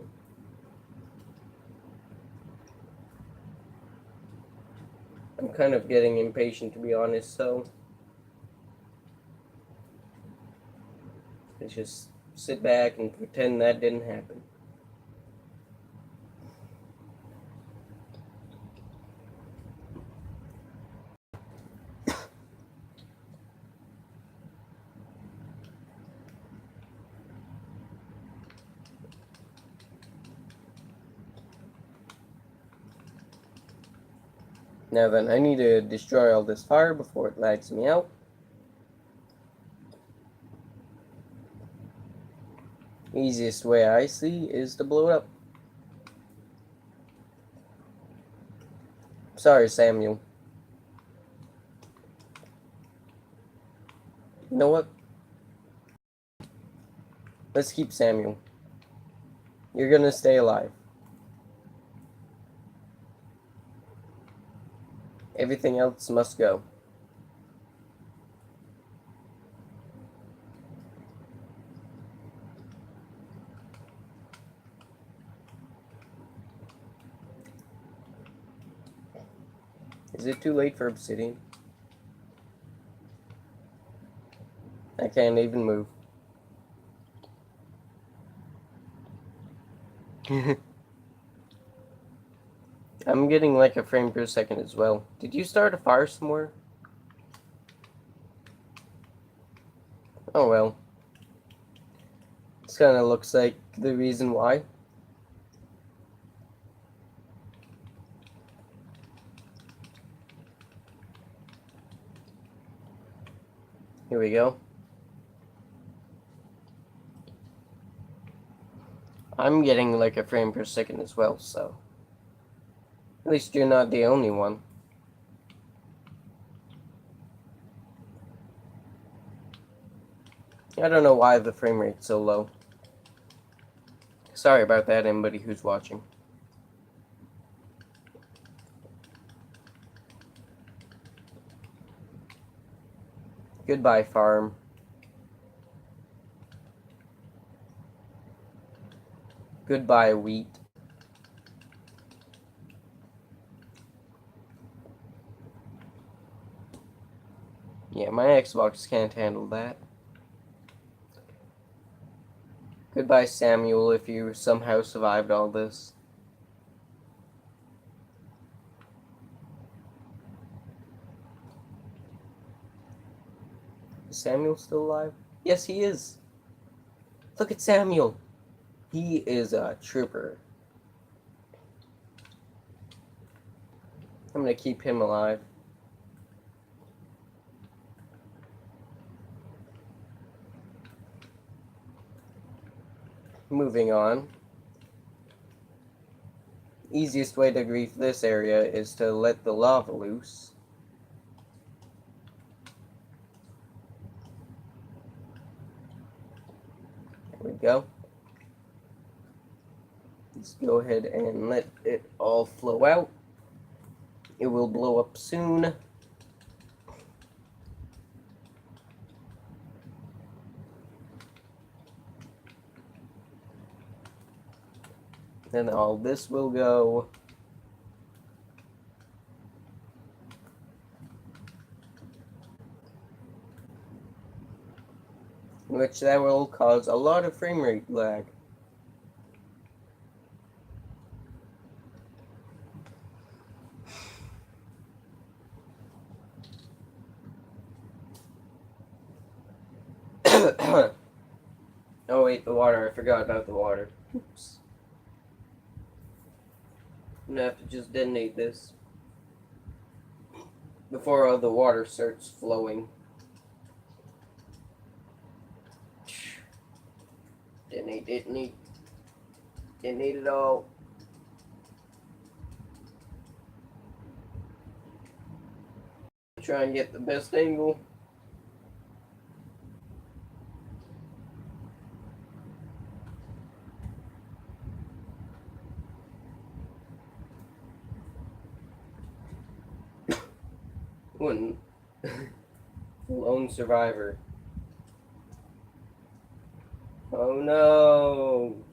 I'm kind of getting impatient, to be honest, so let's just sit back and pretend that didn't happen. Now then, I need to destroy all this fire before it lags me out. Easiest way I see is to blow it up. Sorry, Samuel. You know what? Let's keep Samuel. You're gonna stay alive. Everything else must go. Is it too late for obsidian? I can't even move. I'm getting like a frame per second as well. Did you start a fire somewhere? Oh well. This kind of looks like the reason why. Here we go. I'm getting like a frame per second as well, so at least you're not the only one. I don't know why the frame rate's so low. Sorry about that, anybody who's watching. Goodbye, farm. Goodbye, wheat. Yeah, my Xbox can't handle that. Goodbye, Samuel, if you somehow survived all this. Is Samuel still alive? Yes, he is. Look at Samuel. He is a trooper. I'm gonna keep him alive. Moving on. Easiest way to grief this area is to let the lava loose. There we go. Let's go ahead and let it all flow out. It will blow up soon. Then all this will go. Which that will cause a lot of frame rate lag. Oh wait, the water. I forgot about the water. Oops. I'm gonna have to just detonate this before all the water starts flowing. Detonate it all. Try and get the best angle. One lone survivor. Oh no!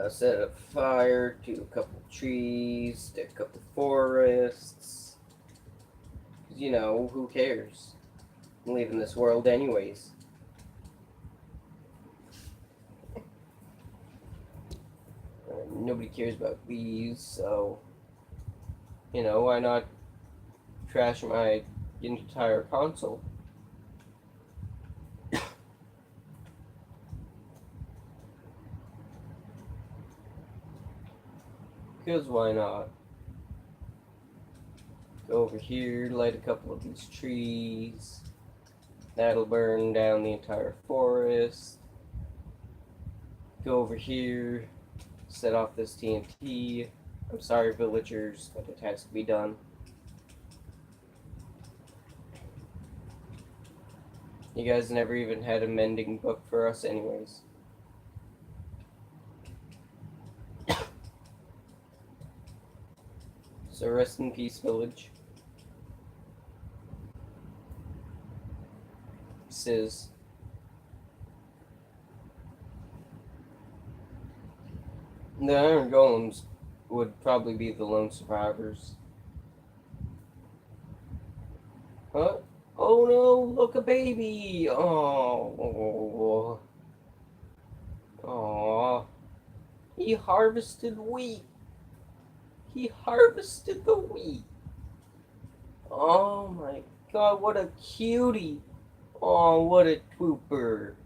Set a fire to a couple trees, to a couple forests. 'Cause, you know, who cares? I'm leaving this world anyways. Nobody cares about these, so, you know, why not trash my entire console? Because why not? Go over here, light a couple of these trees. That'll burn down the entire forest. Go over here, set off this TNT. I'm sorry, villagers, but it has to be done. You guys never even had a mending book for us anyways. So rest in peace, village. Sizz. The Iron Golems would probably be the lone survivors. Huh? Oh no, look, a baby! Oh. Oh. He harvested wheat. He harvested the wheat. Oh my god, what a cutie. Oh, what a trooper.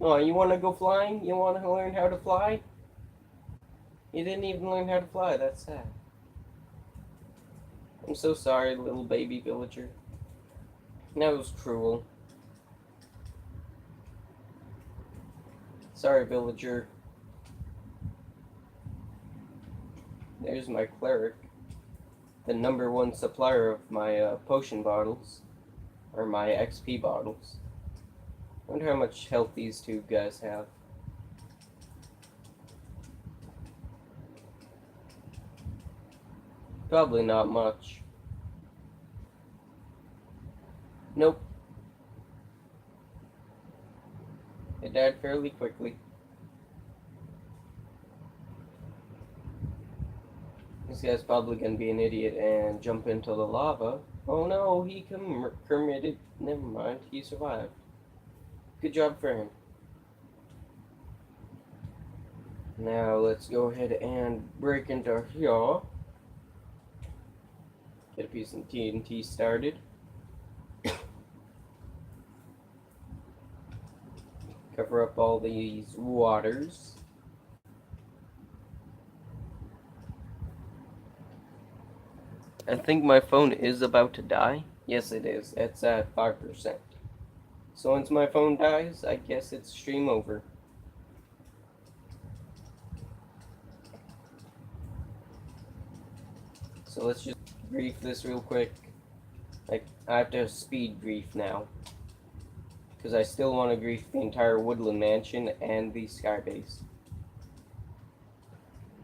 Oh, you want to go flying? You want to learn how to fly? You didn't even learn how to fly. That's sad. I'm so sorry, little baby villager. That was cruel. Sorry, villager. There's my cleric. The #1 supplier of my potion bottles. Or my XP bottles. I wonder how much health these two guys have. Probably not much. Nope. It died fairly quickly. This guy's probably gonna be an idiot and jump into the lava. Oh no, he committed. Never mind, he survived. Good job for him. Now let's go ahead and break into here. Get a piece of TNT started. Cover up all these waters. I think my phone is about to die. Yes, it is. It's at 5%. So once my phone dies, I guess it's stream over. So let's just grief this real quick. Like, I have to speed grief now. Because I still want to grief the entire Woodland Mansion and the Skybase.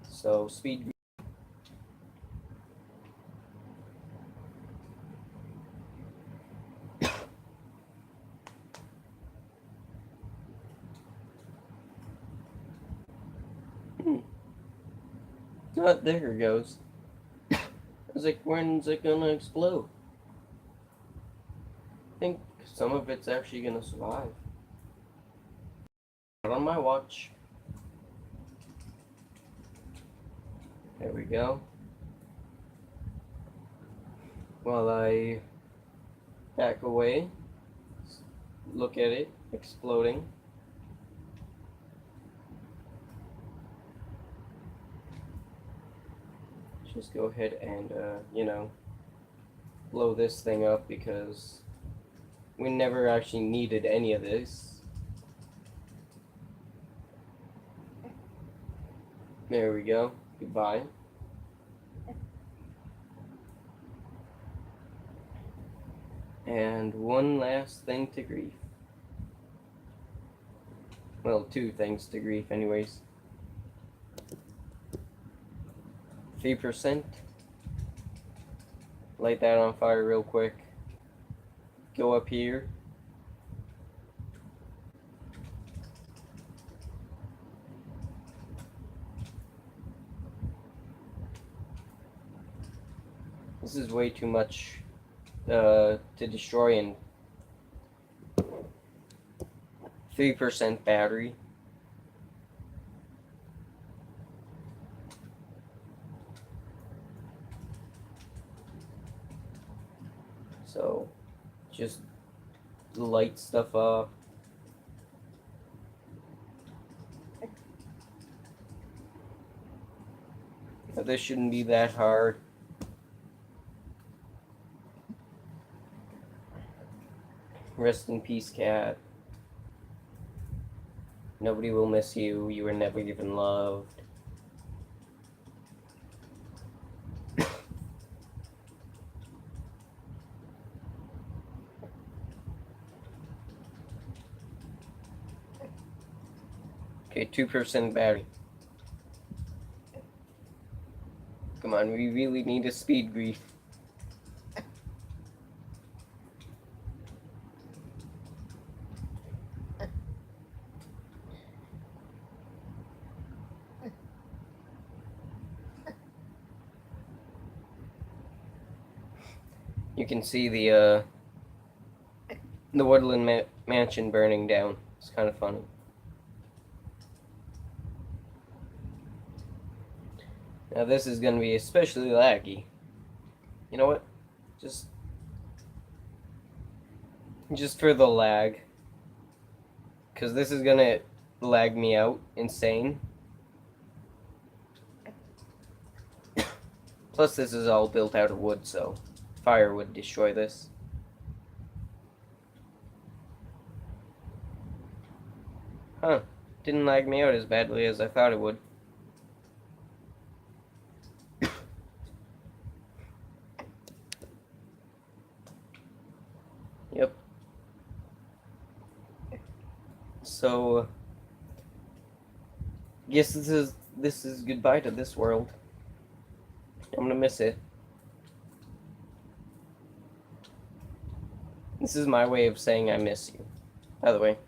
So, speed grief. Oh, there it goes. I was like, when's it gonna explode? I think some of it's actually gonna survive. Not on my watch. There we go. While I back away, look at it exploding. Just go ahead and, blow this thing up because we never actually needed any of this. There we go. Goodbye. And one last thing to grief. Well, two things to grief anyways. 3%. Light that on fire real quick. Go up here. This is way too much to destroy in 3% battery. So, just light stuff up. But this shouldn't be that hard. Rest in peace, cat. Nobody will miss you. You were never even loved. Okay, 2% battery. Come on, we really need a speed grief. You can see the the Woodland Mansion burning down. It's kind of funny. Now this is going to be especially laggy. You know what? Just for the lag. Because this is going to lag me out insane. Plus this is all built out of wood, so fire would destroy this. Huh. Didn't lag me out as badly as I thought it would. Yep. So, guess this is goodbye to this world. I'm gonna miss it. This is my way of saying I miss you. By the way.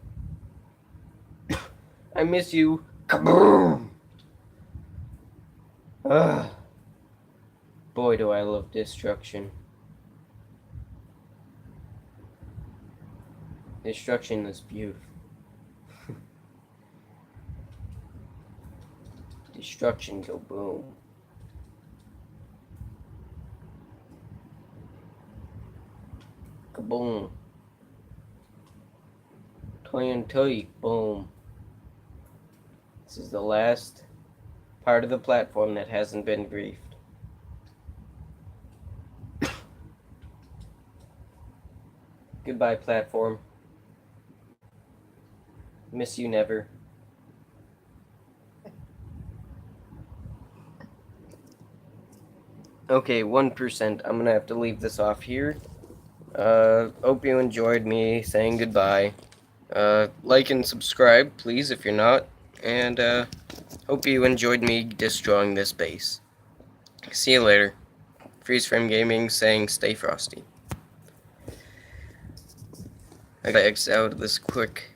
I miss you. Kaboom! Ugh. Boy, do I love destruction. Destruction is beautiful. Destruction go boom. Kaboom. TNT, boom. This is the last part of the platform that hasn't been griefed. Goodbye, platform. Miss you never. Okay, 1%. I'm gonna have to leave this off here. Hope you enjoyed me saying goodbye. Like and subscribe, please, if you're not. And, hope you enjoyed me destroying this base. See you later. Freeze Frame Gaming saying stay frosty. I gotta exit out of this quick.